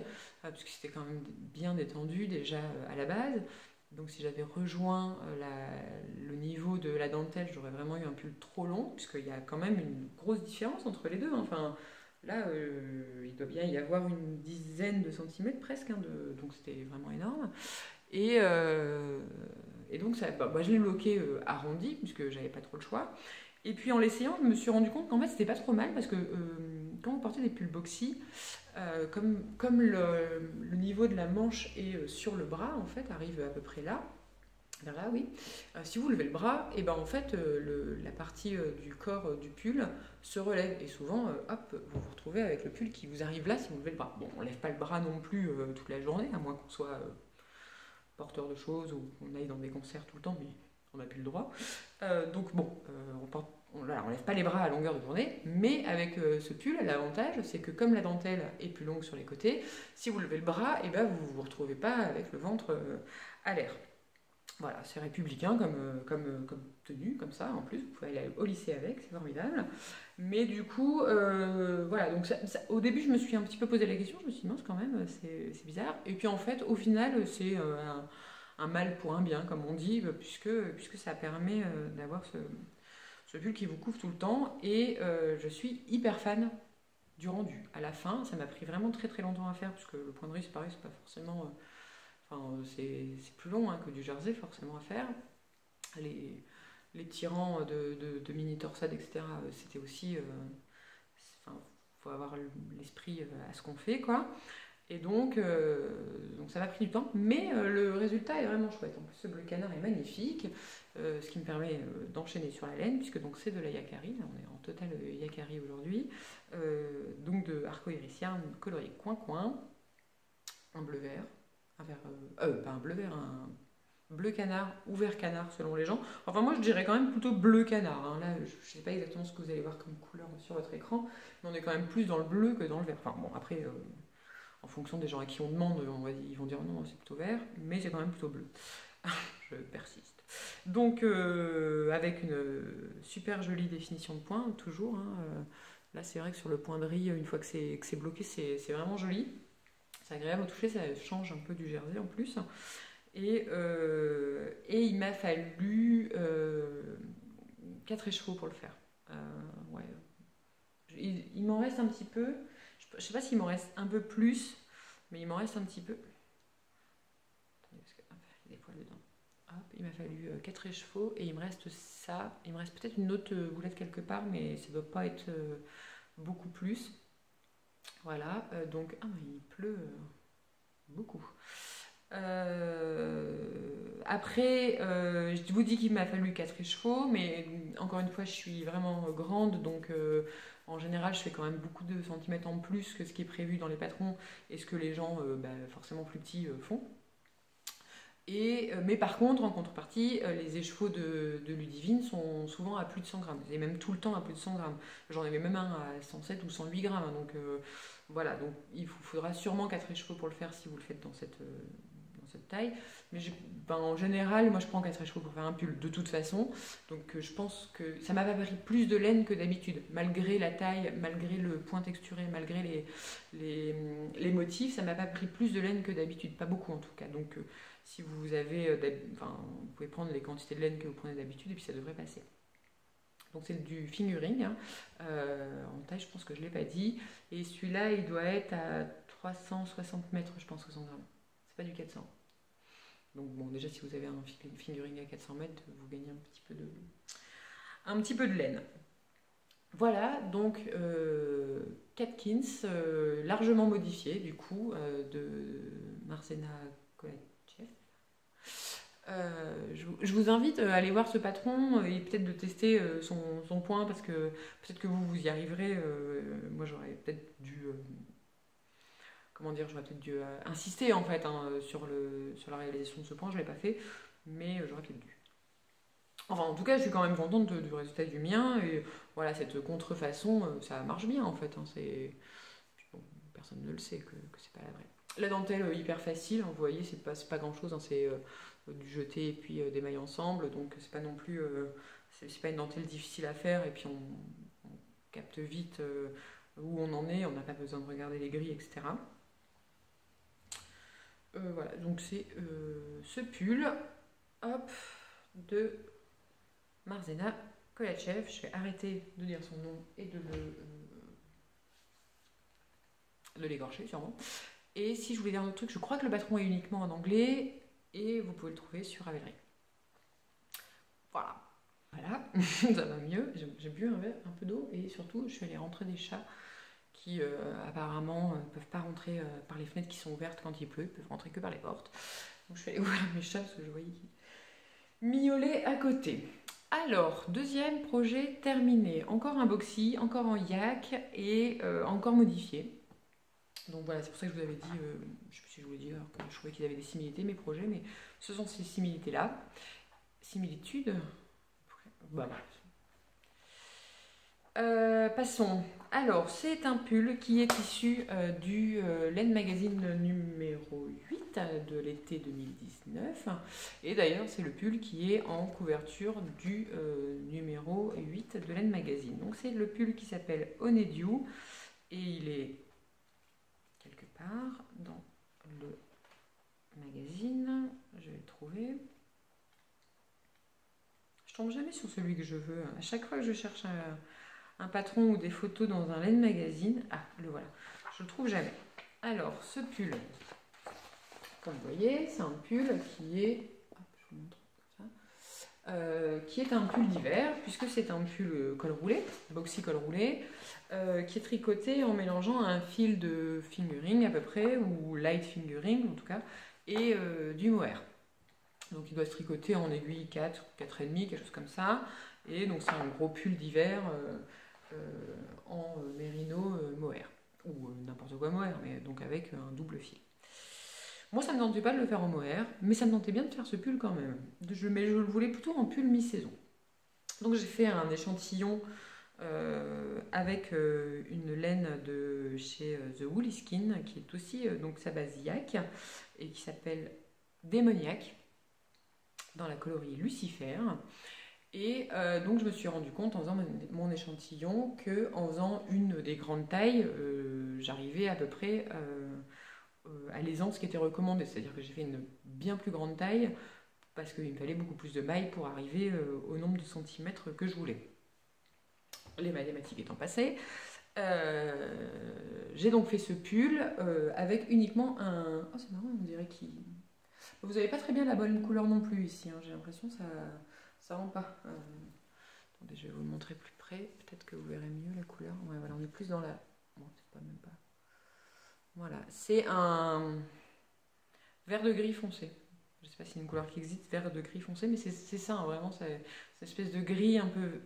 parce que c'était quand même bien détendu déjà à la base. Donc si j'avais rejoint le niveau de la dentelle, j'aurais vraiment eu un pull trop long, puisqu'il y a quand même une grosse différence entre les deux. Enfin, là, il doit bien y avoir une dizaine de centimètres presque, hein, donc c'était vraiment énorme. Et donc moi, je l'ai bloqué arrondi, puisque j'avais pas trop le choix. Et puis en l'essayant, je me suis rendu compte qu'en fait c'était pas trop mal parce que quand vous portez des pulls boxy, comme le niveau de la manche est sur le bras, en fait, arrive à peu près là, vers là, oui. Si vous levez le bras, et ben en fait la partie du corps du pull se relève et souvent, hop, vous vous retrouvez avec le pull qui vous arrive là si vous levez le bras. Bon, on lève pas le bras non plus toute la journée, à moins qu'on soit porteur de choses ou qu'on aille dans des concerts tout le temps, mais on n'a plus le droit. Donc bon, on lève pas les bras à longueur de journée, mais avec ce pull, l'avantage, c'est que comme la dentelle est plus longue sur les côtés, si vous levez le bras, et ben vous ne vous retrouvez pas avec le ventre à l'air. Voilà, c'est républicain comme tenue, comme ça, en plus, vous pouvez aller au lycée avec, c'est formidable. Mais du coup, voilà, donc au début, je me suis un petit peu posé la question, je me suis dit, mince, quand même, c'est bizarre. Et puis en fait, au final, c'est un mal pour un bien, comme on dit, puisque ça permet d'avoir ce pull qui vous couvre tout le temps. Et je suis hyper fan du rendu. À la fin, ça m'a pris vraiment très très longtemps à faire, puisque le point de riz, c'est pareil, c'est pas forcément... Enfin, c'est plus long que du jersey forcément à faire. Les tirants de mini torsade, etc., c'était aussi... Enfin, faut avoir l'esprit à ce qu'on fait, quoi. Et donc ça m'a pris du temps, mais le résultat est vraiment chouette. En plus, ce bleu canard est magnifique, ce qui me permet d'enchaîner sur la laine, puisque donc c'est de la Yakari, là on est en total Yakari aujourd'hui, donc de Arco-Iris Yarn coloré coin-coin, en bleu vert, pas un bleu vert, un bleu canard ou vert canard selon les gens. Enfin moi je dirais quand même plutôt bleu canard, hein. Là je ne sais pas exactement ce que vous allez voir comme couleur sur votre écran, mais on est quand même plus dans le bleu que dans le vert. Enfin bon après... en fonction des gens à qui on demande, ils vont dire non, c'est plutôt vert, mais c'est quand même plutôt bleu. Je persiste. Donc, avec une super jolie définition de point, toujours. Hein, là, c'est vrai que sur le point de riz, une fois que c'est bloqué, c'est vraiment joli. C'est agréable au toucher, ça change un peu du jersey en plus. Et il m'a fallu 4 écheveaux pour le faire. Ouais. Il m'en reste un petit peu. Je ne sais pas s'il m'en reste un peu plus, mais il m'en reste un petit peu. Attendez, parce que, hop, il y a des poils dedans. Hop, il m'a fallu 4 écheveaux et il me reste ça. Il me reste peut-être une autre boulette quelque part, mais ça ne doit pas être beaucoup plus. Voilà, donc il pleut beaucoup. Après, je vous dis qu'il m'a fallu 4 écheveaux, mais encore une fois, je suis vraiment grande, donc en général, je fais quand même beaucoup de centimètres en plus que ce qui est prévu dans les patrons et ce que les gens, forcément plus petits, font. Mais par contre, en contrepartie, les écheveaux de Ludivine sont souvent à plus de 100 grammes, et même tout le temps à plus de 100 grammes. J'en avais même un à 107 ou 108 grammes, hein, donc voilà, donc il vous faudra sûrement 4 écheveaux pour le faire si vous le faites dans cette taille. Mais en général, moi je prends 4 écheveaux pour faire un pull de toute façon. Donc je pense que ça m'a pas pris plus de laine que d'habitude. Malgré la taille, malgré le point texturé, malgré les motifs, ça m'a pas pris plus de laine que d'habitude. Pas beaucoup en tout cas. Donc si vous avez... vous pouvez prendre les quantités de laine que vous prenez d'habitude et puis ça devrait passer. Donc c'est du fingering, hein. En taille, je pense que je ne l'ai pas dit. Et celui-là, il doit être à 360 mètres, je pense, 60 grammes. C'est pas du 400. Donc bon, déjà, si vous avez un fingering à 400 mètres, vous gagnez un petit peu de laine. Voilà, donc Catkins, largement modifié, du coup, de Marzena Kolatchev. Je vous invite à aller voir ce patron et peut-être de tester son point, parce que peut-être que vous y arriverez. Moi, j'aurais peut-être dû... j'aurais peut-être dû insister en fait, hein, sur la réalisation de ce point. Je ne l'ai pas fait, mais j'aurais peut-être dû. Enfin, en tout cas, je suis quand même contente du résultat du mien. Et voilà, cette contrefaçon, ça marche bien en fait, hein, bon, personne ne le sait que c'est pas la vraie. La dentelle, hyper facile, hein, vous voyez, c'est pas grand-chose, hein, c'est du jeté et puis des mailles ensemble. Donc, c'est pas non plus... c'est pas une dentelle difficile à faire. Et puis, on capte vite où on en est. On n'a pas besoin de regarder les grilles, etc. Voilà, donc c'est ce pull, hop, de Marzena Kolatchev. Je vais arrêter de dire son nom et de l'égorger sûrement. Et si je voulais dire un autre truc, je crois que le patron est uniquement en anglais et vous pouvez le trouver sur Ravelry. Voilà, ça va mieux. J'ai bu un peu d'eau et surtout je suis allée rentrer des chats qui apparemment ne peuvent pas rentrer par les fenêtres qui sont ouvertes quand il pleut, ils peuvent rentrer que par les portes. Donc je suis allée ouvrir mes chats parce que je voyais qu'ils miaulaient à côté. Alors, deuxième projet terminé. Encore un boxy, encore en yak et encore modifié. Donc voilà, c'est pour ça que je vous avais dit, je ne sais plus si je vous l'ai dit, alors que je trouvais qu'ils avaient des similitudes, mes projets, mais ce sont ces similitudes-là. similitudes. Bah, passons. Alors, c'est un pull qui est issu du Laine Magazine numéro 8 de l'été 2019. Et d'ailleurs, c'est le pull qui est en couverture du numéro 8 de Laine Magazine. Donc, c'est le pull qui s'appelle Honeydew. Et il est quelque part dans le magazine. Je vais le trouver. Je tombe jamais sur celui que je veux. À chaque fois que je cherche un patron ou des photos dans un Laine Magazine, ah, le voilà. Je le trouve jamais. Alors, ce pull, comme vous voyez, c'est un pull qui est... Hop, je vous montre ça. Qui est un pull d'hiver, puisque c'est un pull col roulé, boxy col roulé, qui est tricoté en mélangeant un fil de fingering à peu près, ou light fingering en tout cas, et du mohair. Donc il doit se tricoter en aiguille 4, 4,5, quelque chose comme ça. Et donc c'est un gros pull d'hiver en mérino mohair. Ou n'importe quoi mohair, mais donc avec un double fil. Moi ça ne me tentait pas de le faire en mohair, mais ça me tentait bien de faire ce pull quand même. Mais je le voulais plutôt en pull mi-saison. Donc j'ai fait un échantillon avec une laine de chez The Woolly Skin, qui est aussi donc sa base yak, et qui s'appelle Démoniaque, dans la coloris Lucifer. Et donc je me suis rendu compte en faisant mon échantillon que en faisant une des grandes tailles, j'arrivais à peu près à l'aisance qui était recommandée. C'est-à-dire que j'ai fait une bien plus grande taille parce qu'il me fallait beaucoup plus de mailles pour arriver au nombre de centimètres que je voulais. Les mathématiques étant passées, j'ai donc fait ce pull avec uniquement un... Oh c'est marrant, on dirait qu'il... Vous n'avez pas très bien la bonne couleur non plus ici, hein. J'ai l'impression que ça rend pas. Attendez, je vais vous le montrer plus près, peut-être que vous verrez mieux la couleur. Ouais, voilà, on est plus dans la... Bon, c'est pas même pas... Voilà, c'est un vert de gris foncé. Je sais pas si c'est une couleur qui existe, vert de gris foncé, mais c'est ça, hein, vraiment, c'est une espèce de gris un peu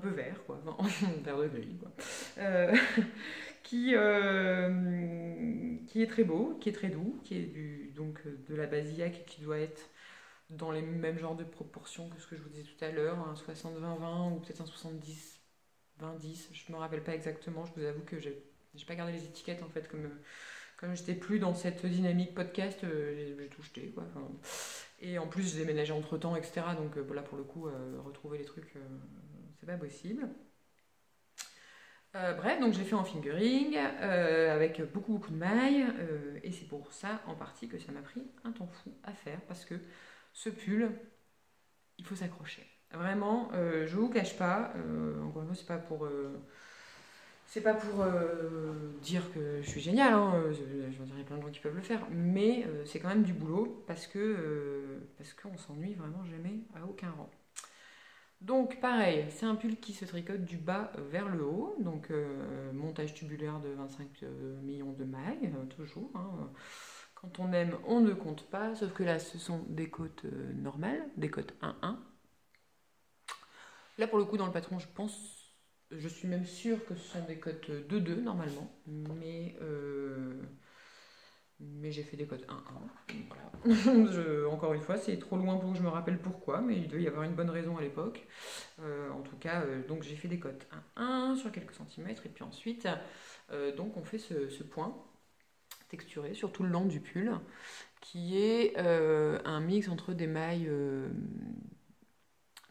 vert, quoi. Enfin, vert de gris, quoi. Qui est très beau, qui est très doux, qui est donc de la basiaque, qui doit être dans les mêmes genres de proportions que ce que je vous disais tout à l'heure, un 60-20-20 ou peut-être un 70-20-10, je ne me rappelle pas exactement, je vous avoue que j'ai pas gardé les étiquettes en fait, comme j'étais plus dans cette dynamique podcast, j'ai tout jeté, quoi. Enfin, et en plus j'ai déménagé entre temps, etc. Donc là pour le coup, retrouver les trucs, c'est pas possible. Bref, donc j'ai fait en fingering avec beaucoup de mailles et c'est pour ça en partie que ça m'a pris un temps fou à faire parce que ce pull, il faut s'accrocher. Vraiment, je vous cache pas, encore une fois, c'est pas pour dire que je suis géniale, hein, je veux dire, il y a plein de gens qui peuvent le faire, mais c'est quand même du boulot parce qu'on s'ennuie vraiment jamais à aucun rang. Donc pareil, c'est un pull qui se tricote du bas vers le haut, donc montage tubulaire de 25 millions de mailles, toujours. Hein. Quand on aime, on ne compte pas, sauf que là ce sont des côtes normales, des côtes 1-1. Là pour le coup dans le patron je suis même sûre que ce sont des côtes 2-2 normalement, mais j'ai fait des codes 1-1. Voilà. Encore une fois, c'est trop loin pour que je me rappelle pourquoi, mais il devait y avoir une bonne raison à l'époque. En tout cas, donc j'ai fait des codes 1-1 sur quelques centimètres, et puis ensuite, donc on fait ce point texturé sur tout le long du pull, qui est un mix entre des mailles.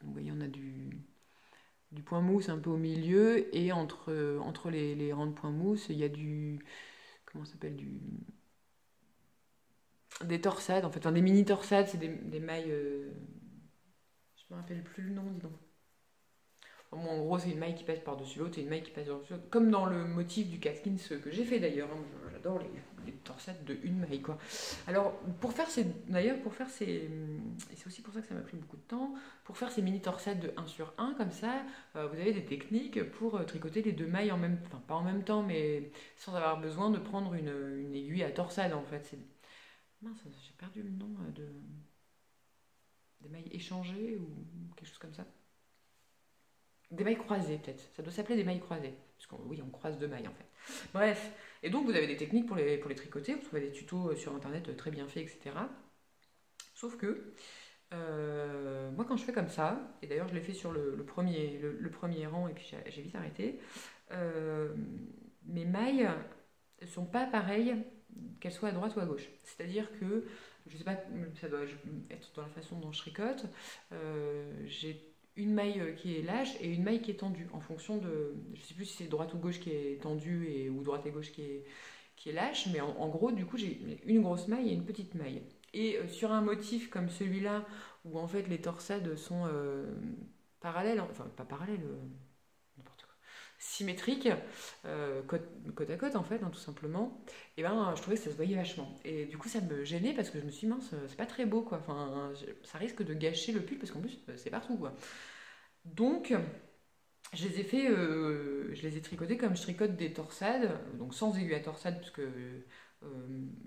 Vous voyez, on a du point mousse un peu au milieu, et entre les rangs de point mousse, il y a du. Comment ça s'appelle des torsades, en fait, enfin, des mini torsades, c'est des mailles. Je me rappelle plus le nom, dis donc. Bon, en gros, c'est une maille qui passe par-dessus l'autre et une maille qui passe par-dessus l'autre, comme dans le motif du Catkins que j'ai fait d'ailleurs. Hein. J'adore les torsades de une maille, quoi. Alors, pour faire ces. Et c'est aussi pour ça que ça m'a pris beaucoup de temps, pour faire ces mini torsades de 1 sur 1, comme ça, vous avez des techniques pour tricoter les deux mailles en même temps. Enfin, pas en même temps, mais sans avoir besoin de prendre une aiguille à torsade, en fait. Mince, j'ai perdu le nom des mailles échangées ou quelque chose comme ça. Des mailles croisées, peut-être. Ça doit s'appeler des mailles croisées. Parce on croise deux mailles, en fait. Bref. Et donc, vous avez des techniques pour les tricoter. Vous trouvez des tutos sur Internet très bien faits, etc. Sauf que Moi, quand je fais comme ça, et d'ailleurs je l'ai fait sur le premier rang et puis j'ai vite arrêté, euh, mes mailles ne sont pas pareilles qu'elles soient à droite ou à gauche. C'est-à-dire que, je sais pas, ça doit être dans la façon dont je tricote, j'ai une maille qui est lâche et une maille qui est tendue en fonction de, je sais plus si c'est droite ou gauche qui est tendue ou droite et gauche qui est lâche, mais en gros, du coup, j'ai une grosse maille et une petite maille. Et sur un motif comme celui-là, où en fait les torsades sont parallèles, enfin pas parallèles, n'importe quoi, symétriques, côte à côte en fait, hein, tout simplement, et ben je trouvais que ça se voyait vachement. Et du coup ça me gênait parce que je me suis dit, mince, c'est pas très beau quoi, enfin, ça risque de gâcher le pull parce qu'en plus c'est partout quoi. Donc je les ai tricotés comme je tricote des torsades, donc sans aiguille à torsade, parce que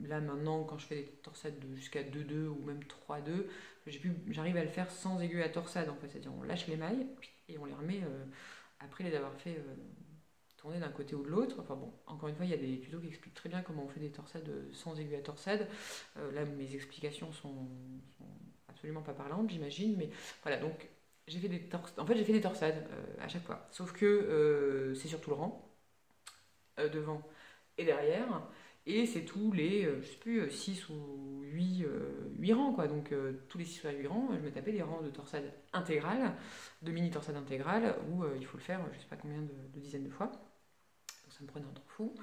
là maintenant, quand je fais des torsades jusqu'à 2-2 ou même 3-2, j'arrive à le faire sans aiguille à torsade en fait, c'est-à-dire on lâche les mailles et on les remet après les avoir fait tourner d'un côté ou de l'autre. Enfin bon, encore une fois, il y a des tutos qui expliquent très bien comment on fait des torsades sans aiguille à torsade. Là, mes explications sont absolument pas parlantes, j'imagine, mais voilà, donc en fait, j'ai fait des torsades à chaque fois. Sauf que c'est sur tout le rang, devant et derrière. Et c'est tous les, je sais plus, 6 ou 8 rangs, quoi. Donc tous les 6 ou 8 rangs, je me tapais des rangs de torsades intégrales, de mini torsades intégrales, où il faut le faire, je sais pas combien de dizaines de fois. Donc ça me prenait un temps fou.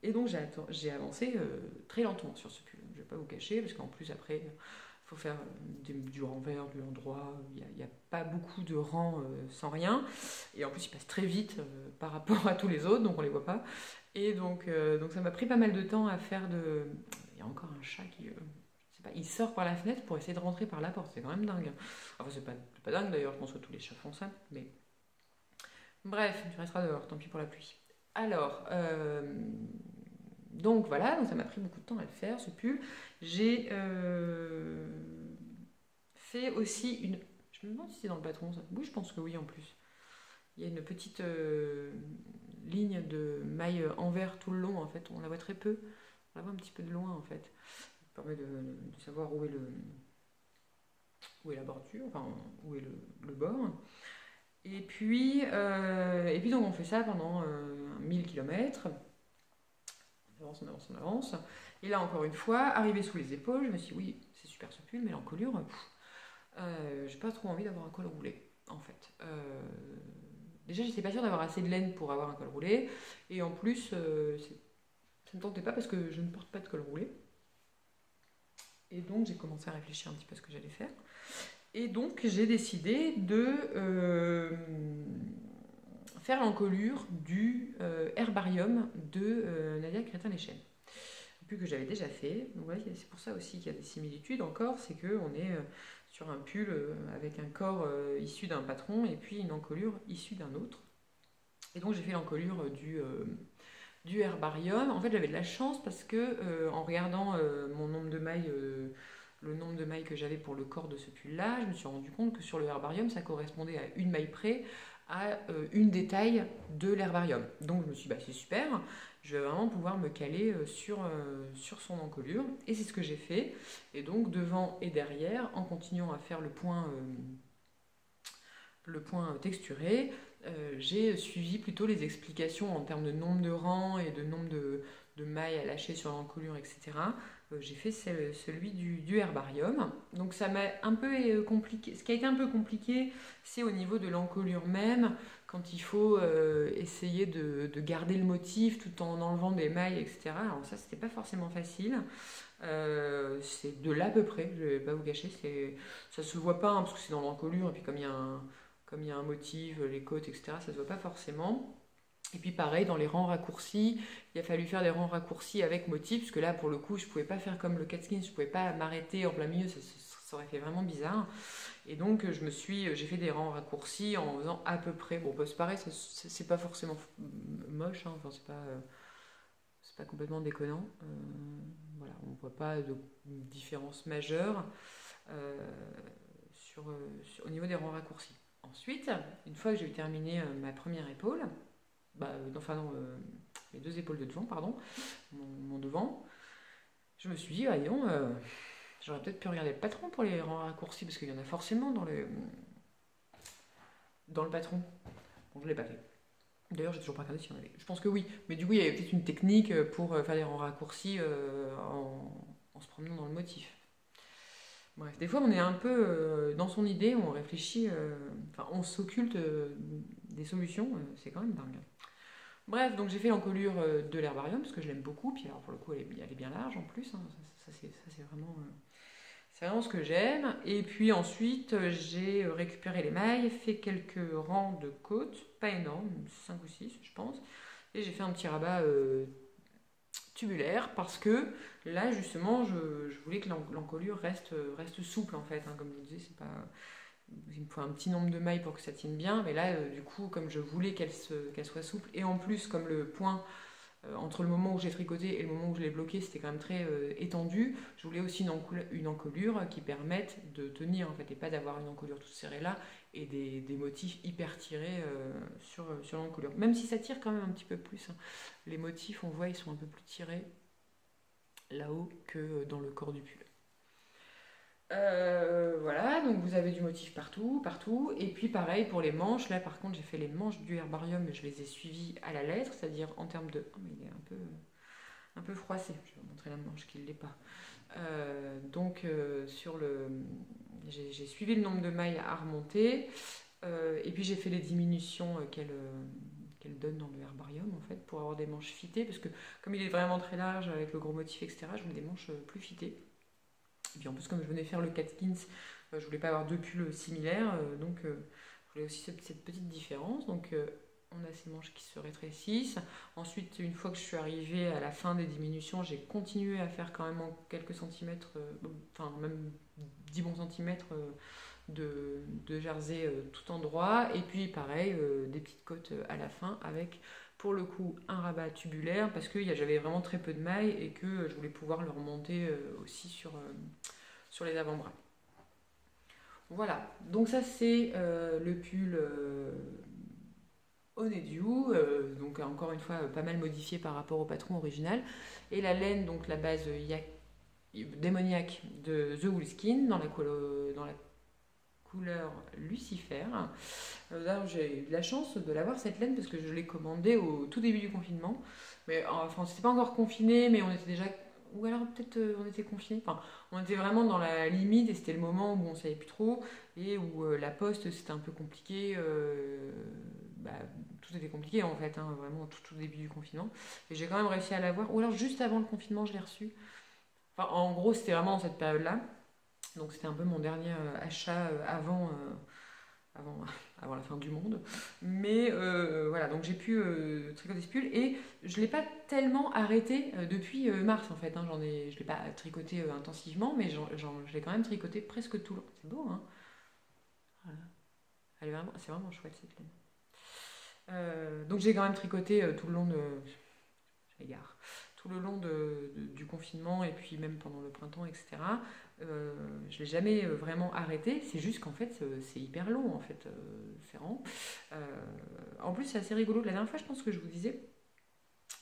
Et donc j'ai avancé très lentement sur ce pull. Je vais pas vous cacher, parce qu'en plus après, faut faire du renvers, du endroit. Il n'y a pas beaucoup de rangs sans rien. Et en plus, ils passent très vite par rapport à tous les autres, donc on les voit pas. Et donc ça m'a pris pas mal de temps à faire de. Il y a encore un chat qui. Je sais pas, il sort par la fenêtre pour essayer de rentrer par la porte. C'est quand même dingue. Enfin, c'est pas dingue d'ailleurs, je pense que tous les chats font ça. Mais bref, tu resteras dehors, tant pis pour la pluie. Alors, donc voilà, donc ça m'a pris beaucoup de temps à le faire, ce pull. J'ai fait aussi une. Je me demande si c'est dans le patron ça. Oui, je pense que oui en plus. Il y a une petite ligne de maille envers tout le long en fait. On la voit très peu. On la voit un petit peu de loin en fait. Ça permet de savoir où est la bordure, enfin où est le bord. Et puis donc on fait ça pendant 1000 km. On avance, on avance, on avance. Et là, encore une fois, arrivé sous les épaules, je me suis dit, oui, c'est super ce pull, mais l'encolure, j'ai pas trop envie d'avoir un col roulé, en fait. Déjà, j'étais pas sûre d'avoir assez de laine pour avoir un col roulé. Et en plus, ça ne me tentait pas parce que je ne porte pas de col roulé. Et donc, j'ai commencé à réfléchir un petit peu à ce que j'allais faire. Et donc, j'ai décidé de faire l'encolure du herbarium de Nadia Crétin-Lechen. Plus que j'avais déjà fait. Donc voilà, c'est pour ça aussi qu'il y a des similitudes encore, c'est qu'on est sur un pull avec un corps issu d'un patron et puis une encolure issue d'un autre. Et donc j'ai fait l'encolure du herbarium. En fait, j'avais de la chance parce que en regardant mon nombre de mailles, le nombre de mailles que j'avais pour le corps de ce pull-là, je me suis rendu compte que sur le herbarium, ça correspondait à une maille près à une des tailles de l'herbarium. Donc je me suis dit, bah, c'est super, je vais vraiment pouvoir me caler sur son encolure. Et c'est ce que j'ai fait. Et donc devant et derrière, en continuant à faire le point texturé, j'ai suivi plutôt les explications en termes de nombre de rangs et de nombre de mailles à lâcher sur l'encolure, etc. J'ai fait celui du herbarium. Donc ça m'a un peu compliqué. Ce qui a été un peu compliqué, c'est au niveau de l'encolure même, quand il faut essayer de garder le motif tout en enlevant des mailles, etc. Alors ça, c'était pas forcément facile. C'est de là à peu près, je vais pas vous cacher. Ça se voit pas, hein, parce que c'est dans l'encolure, et puis comme il y a un motif, les côtes, etc., ça se voit pas forcément. Et puis pareil, dans les rangs raccourcis, il a fallu faire des rangs raccourcis avec motif, parce que là, pour le coup, je pouvais pas faire comme le catskin, je pouvais pas m'arrêter en plein milieu, ça aurait fait vraiment bizarre. Et donc, j'ai fait des rangs raccourcis en faisant à peu près, bon, bah, c'est pareil, c'est pas forcément moche, hein, enfin, c'est pas complètement déconnant. Voilà, on voit pas de différence majeure au niveau des rangs raccourcis. Ensuite, une fois que j'ai terminé ma première épaule, mes deux épaules de devant, pardon, mon devant, je me suis dit, voyons, J'aurais peut-être pu regarder le patron pour les raccourcis, parce qu'il y en a forcément dans le patron. Bon, je l'ai pas fait. D'ailleurs, j'ai toujours pas regardé s'il y en avait. Je pense que oui. Mais du coup, il y avait peut-être une technique pour faire des raccourcis en se promenant dans le motif. Bref, des fois, on est un peu dans son idée, on réfléchit, enfin, on s'occulte des solutions, c'est quand même dingue. Bref, donc j'ai fait l'encolure de l'herbarium parce que je l'aime beaucoup. Puis alors, pour le coup, elle est bien large en plus, hein. Ça, c'est vraiment ce que j'aime. Et puis ensuite, j'ai récupéré les mailles, fait quelques rangs de côtes, pas énormes, 5 ou 6 je pense. Et j'ai fait un petit rabat tubulaire parce que là, justement, je voulais que l'encolure reste souple en fait, hein. Comme je vous disais, c'est pas... Il me faut un petit nombre de mailles pour que ça tienne bien. Mais là, du coup, comme je voulais qu'elle soit souple, et en plus, comme le point entre le moment où j'ai tricoté et le moment où je l'ai bloqué, c'était quand même très étendu. Je voulais aussi une encolure qui permette de tenir en fait, et pas d'avoir une encolure toute serrée là et des motifs hyper tirés sur l'encolure. Même si ça tire quand même un petit peu plus, hein. Les motifs, on voit, ils sont un peu plus tirés là-haut que dans le corps du pull. Voilà, donc vous avez du motif partout, partout. Et puis pareil pour les manches. Là, par contre, j'ai fait les manches du herbarium, mais je les ai suivies à la lettre, c'est-à-dire en termes de... Oh, mais il est un peu froissé. Je vais vous montrer la manche qui ne l'est pas. Donc, j'ai suivi le nombre de mailles à remonter. Et puis, j'ai fait les diminutions qu'elle donne dans le herbarium, en fait, pour avoir des manches fitées. Parce que comme il est vraiment très large, avec le gros motif, etc., je voulais des manches plus fitées. Et puis en plus, comme je venais faire le Catkins, je voulais pas avoir deux pulls similaires, donc je voulais aussi cette petite différence. Donc on a ces manches qui se rétrécissent. Ensuite, une fois que je suis arrivée à la fin des diminutions, j'ai continué à faire quand même en quelques centimètres, enfin même 10 bons centimètres de jersey tout endroit. Et puis pareil, des petites côtes à la fin avec pour le coup un rabat tubulaire parce que j'avais vraiment très peu de mailles et que je voulais pouvoir le remonter aussi sur les avant-bras. Voilà, donc ça c'est le pull Honeydew, donc encore une fois pas mal modifié par rapport au patron original. Et la laine, donc la base démoniaque de The Woolskin dans la couleur Lucifer. Là, j'ai eu la chance de l'avoir cette laine parce que je l'ai commandée au tout début du confinement. Mais enfin, c'était pas encore confiné, mais on était déjà. Ou alors peut-être on était confinés. Enfin, on était vraiment dans la limite et c'était le moment où on savait plus trop et où la poste c'était un peu compliqué. Bah, tout était compliqué en fait, hein, vraiment tout au début du confinement. Et j'ai quand même réussi à l'avoir. Ou alors juste avant le confinement, je l'ai reçu. Enfin, en gros, c'était vraiment dans cette période-là. Donc c'était un peu mon dernier achat avant, avant la fin du monde. Mais voilà, donc j'ai pu tricoter ce pull et je ne l'ai pas tellement arrêté depuis mars en fait, hein. Je ne l'ai pas tricoté intensivement, mais je l'ai quand même tricoté presque tout le long. C'est beau, hein. Voilà. C'est vraiment chouette cette laine. Donc j'ai quand même tricoté tout le long de... Je m'égare. Tout le long du confinement et puis même pendant le printemps, etc. Je ne l'ai jamais vraiment arrêté, c'est juste qu'en fait c'est hyper long en fait, c'est rend. En plus c'est assez rigolo, la dernière fois je pense que je vous disais,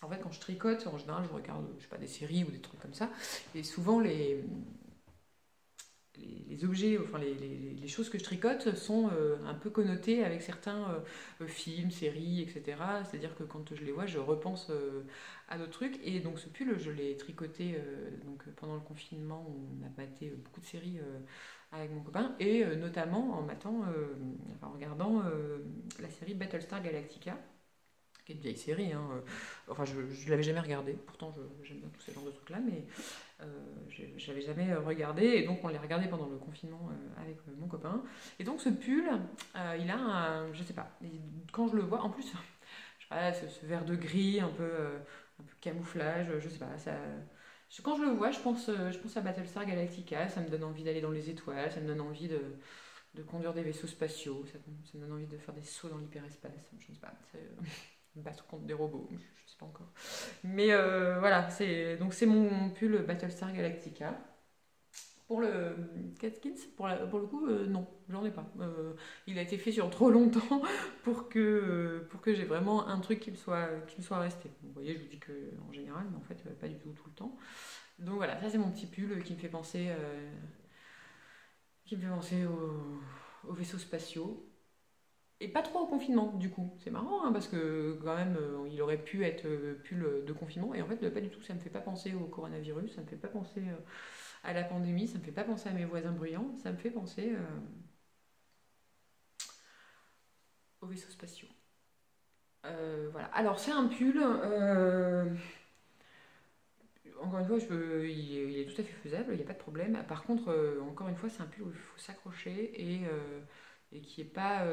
en fait quand je tricote, en général je regarde je sais pas, des séries ou des trucs comme ça, et souvent les objets, enfin les choses que je tricote sont un peu connotées avec certains films, séries, etc. C'est-à-dire que quand je les vois, je repense à d'autres trucs. Et donc ce pull, je l'ai tricoté donc, pendant le confinement, on a maté beaucoup de séries avec mon copain, et notamment en regardant la série Battlestar Galactica, qui est une vieille série, hein. Enfin je ne l'avais jamais regardée, pourtant j'aime bien tous ces genres de trucs là, mais je l'avais jamais regardé, et donc on l'a regardé pendant le confinement avec mon copain. Et donc ce pull, il a je sais pas, quand je le vois, en plus, je sais pas, ce vert de gris, un peu camouflage, je sais pas, quand je le vois, je pense à Battlestar Galactica, ça me donne envie d'aller dans les étoiles, ça me donne envie de conduire des vaisseaux spatiaux, ça me donne envie de faire des sauts dans l'hyperespace, je ne sais pas, battre contre des robots, je ne sais pas encore. Mais voilà, donc c'est mon pull Battlestar Galactica. Pour le Catkins, pour le coup, non, j'en ai pas. Il a été fait sur trop longtemps pour que j'ai vraiment un truc qui me soit resté. Vous voyez, je vous dis que en général, mais en fait, pas du tout le temps. Donc voilà, ça c'est mon petit pull qui me fait penser aux vaisseaux spatiaux. Et pas trop au confinement, du coup. C'est marrant, hein, parce que quand même, il aurait pu être pull de confinement. Et en fait, pas du tout. Ça me fait pas penser au coronavirus, ça me fait pas penser à la pandémie, ça me fait pas penser à mes voisins bruyants, ça me fait penser aux vaisseaux spatiaux. Voilà. Alors, c'est un pull. Encore une fois, il est tout à fait faisable, il n'y a pas de problème. Par contre, encore une fois, c'est un pull où il faut s'accrocher et qui est pas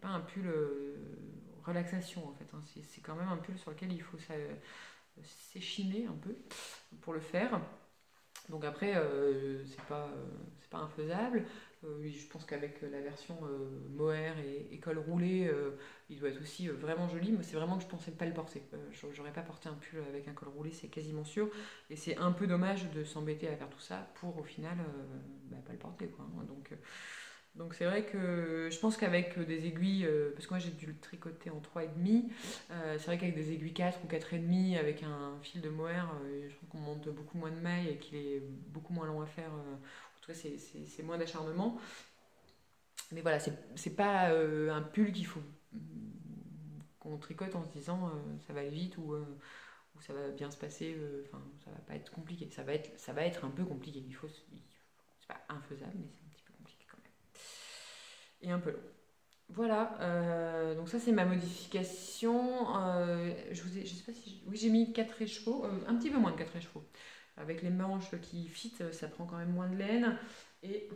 un pull relaxation en fait, hein. C'est quand même un pull sur lequel il faut s'échiner un peu pour le faire. Donc après, c'est pas infaisable. Je pense qu'avec la version mohair et col roulé, il doit être aussi vraiment joli. Mais c'est vraiment que je pensais pas le porter. J'aurais pas porté un pull avec un col roulé, c'est quasiment sûr. Et c'est un peu dommage de s'embêter à faire tout ça pour au final pas le porter, quoi. Donc c'est vrai que je pense qu'avec des aiguilles, parce que moi j'ai dû le tricoter en 3,5, c'est vrai qu'avec des aiguilles 4 ou 4,5, avec un fil de mohair, je trouve qu'on monte beaucoup moins de mailles et qu'il est beaucoup moins long à faire. En tout cas, c'est moins d'acharnement. Mais voilà, c'est pas un pull qu'il faut qu'on tricote en se disant ça va aller vite ou ça va bien se passer. Enfin, ça va pas être compliqué. Ça va être un peu compliqué. C'est pas infaisable, mais c'est un petit peu compliqué quand même. Et un peu long. Voilà, donc ça c'est ma modification. Je sais pas si. Oui, j'ai mis 4 écheveaux, un petit peu moins de 4 écheveaux. Avec les manches qui fit, ça prend quand même moins de laine. Et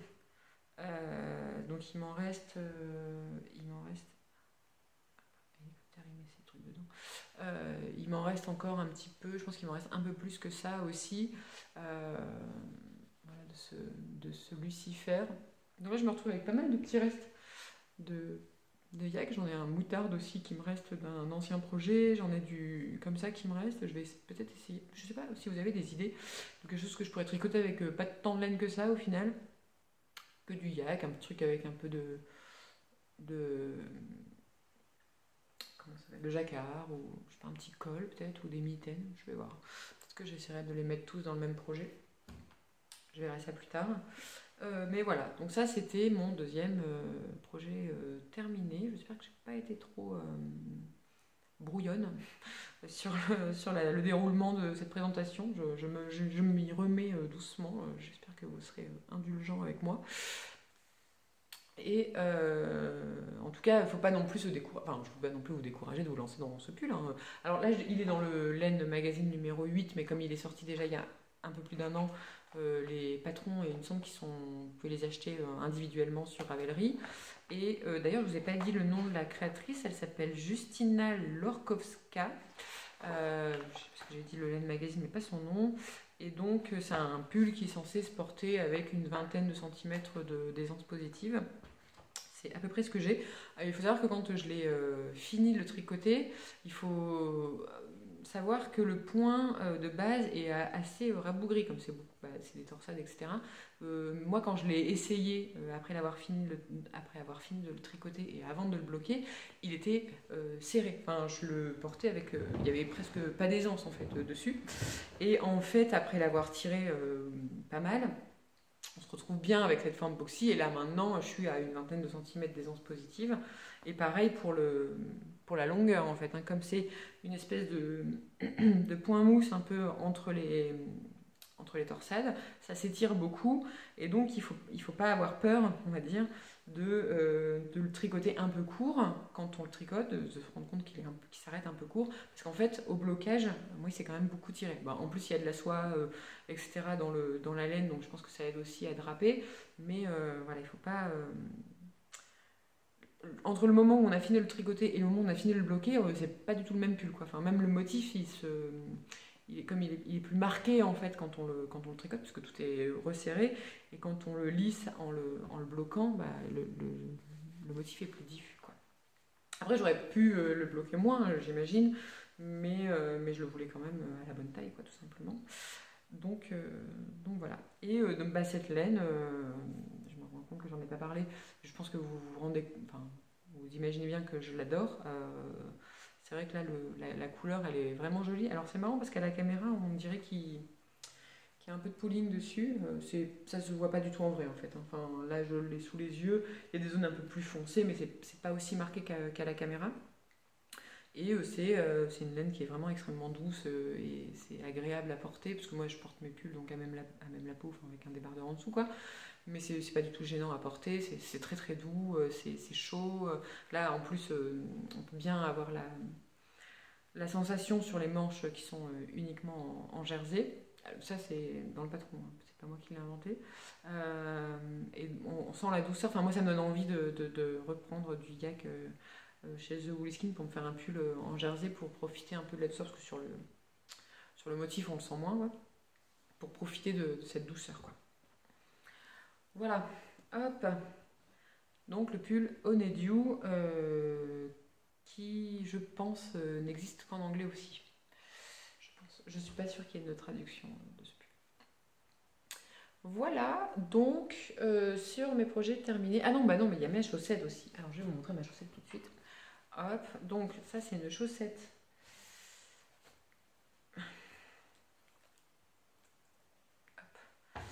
donc il m'en reste. Il m'en reste. Ces trucs dedans. Il m'en reste encore un petit peu, je pense qu'il m'en reste un peu plus que ça aussi. Voilà, de ce Lucifer. Donc là je me retrouve avec pas mal de petits restes de, de yak. J'en ai un moutarde aussi qui me reste d'un ancien projet. J'en ai du comme ça qui me reste. Je vais peut-être essayer. Je sais pas si vous avez des idées de quelque chose que je pourrais tricoter avec pas tant de laine que ça au final. Que du yak, un petit truc avec un peu de comment ça s'appelle, de jacquard ou je sais pas, un petit col peut-être ou des mitaines. Je vais voir. Peut-être que j'essaierai de les mettre tous dans le même projet. Je verrai ça plus tard. Mais voilà, donc ça c'était mon deuxième projet terminé. J'espère que je n'ai pas été trop brouillonne sur le déroulement de cette présentation. Je m'y remets doucement. J'espère que vous serez indulgents avec moi. Et en tout cas, il ne faut pas non plus se décourager. Enfin, je ne veux pas non plus vous décourager de vous lancer dans ce pull, hein. Alors là, il est dans le Laine Magazine numéro 8, mais comme il est sorti déjà il y a un peu plus d'un an, les patrons, il me semble vous pouvez les acheter individuellement sur Ravelry. Et d'ailleurs, je ne vous ai pas dit le nom de la créatrice, elle s'appelle Justina Lorkowska. Parce que j'ai dit le Laine Magazine, mais pas son nom. Et donc, c'est un pull qui est censé se porter avec une vingtaine de centimètres d'aisance positive. C'est à peu près ce que j'ai. Il faut savoir que quand je l'ai fini de le tricoter, il faut savoir que le point de base est assez rabougri, comme c'est des torsades, etc. Moi, quand je l'ai essayé après avoir fini de le tricoter et avant de le bloquer, il était serré. Enfin, je le portais avec, il y avait presque pas d'aisance en fait dessus. Et en fait, après l'avoir tiré pas mal, on se retrouve bien avec cette forme boxy. Et là maintenant, je suis à une vingtaine de centimètres d'aisance positive. Et pareil pour la longueur en fait, hein. Comme c'est une espèce de point mousse un peu entre les torsades, ça s'étire beaucoup. Et donc il faut pas avoir peur, on va dire, de le tricoter un peu court quand on le tricote, de se rendre compte qu'il s'arrête un peu court, parce qu'en fait au blocage, moi il s'est quand même beaucoup tiré. En plus il y a de la soie, etc. dans la laine, donc je pense que ça aide aussi à draper, mais voilà, il faut pas... entre le moment où on a fini de le tricoter et le moment où on a fini de le bloquer, c'est pas du tout le même pull, quoi. Enfin, même le motif, il est plus marqué en fait quand on le tricote, puisque tout est resserré, et quand on le lisse en le bloquant, le motif est plus diffus, quoi. Après, j'aurais pu le bloquer moins, j'imagine, mais je le voulais quand même à la bonne taille, quoi, tout simplement. Donc voilà. Et cette laine, je me rends compte que j'en ai pas parlé. Je pense que vous imaginez bien que je l'adore. C'est vrai que là, la couleur, elle est vraiment jolie. Alors c'est marrant parce qu'à la caméra, on dirait qui a un peu de pooling dessus. Ça se voit pas du tout en vrai en fait, hein. Enfin là je l'ai sous les yeux, il y a des zones un peu plus foncées mais c'est pas aussi marqué qu'à la caméra. Et c'est une laine qui est vraiment extrêmement douce et c'est agréable à porter parce que moi je porte mes pulls donc à même la peau, enfin, avec un débardeur en dessous quoi. Mais c'est pas du tout gênant à porter, c'est très très doux, c'est chaud. Là en plus on peut bien avoir la sensation sur les manches qui sont uniquement en jersey. Ça c'est dans le patron, hein, c'est pas moi qui l'ai inventé. Et on sent la douceur, enfin moi ça me donne envie de reprendre du yak chez The Woolskin pour me faire un pull en jersey pour profiter un peu de la douceur parce que sur le motif on le sent moins, ouais, pour profiter de cette douceur quoi. Voilà, hop. Donc le pull Honeydew qui je pense n'existe qu'en anglais aussi. Je suis pas sûre qu'il y ait une traduction de ce pull. Voilà, donc sur mes projets terminés. Ah non, bah non, mais il y a mes chaussettes aussi. Alors je vais vous montrer ma chaussette tout de suite. Hop, donc ça c'est une chaussette. Hop.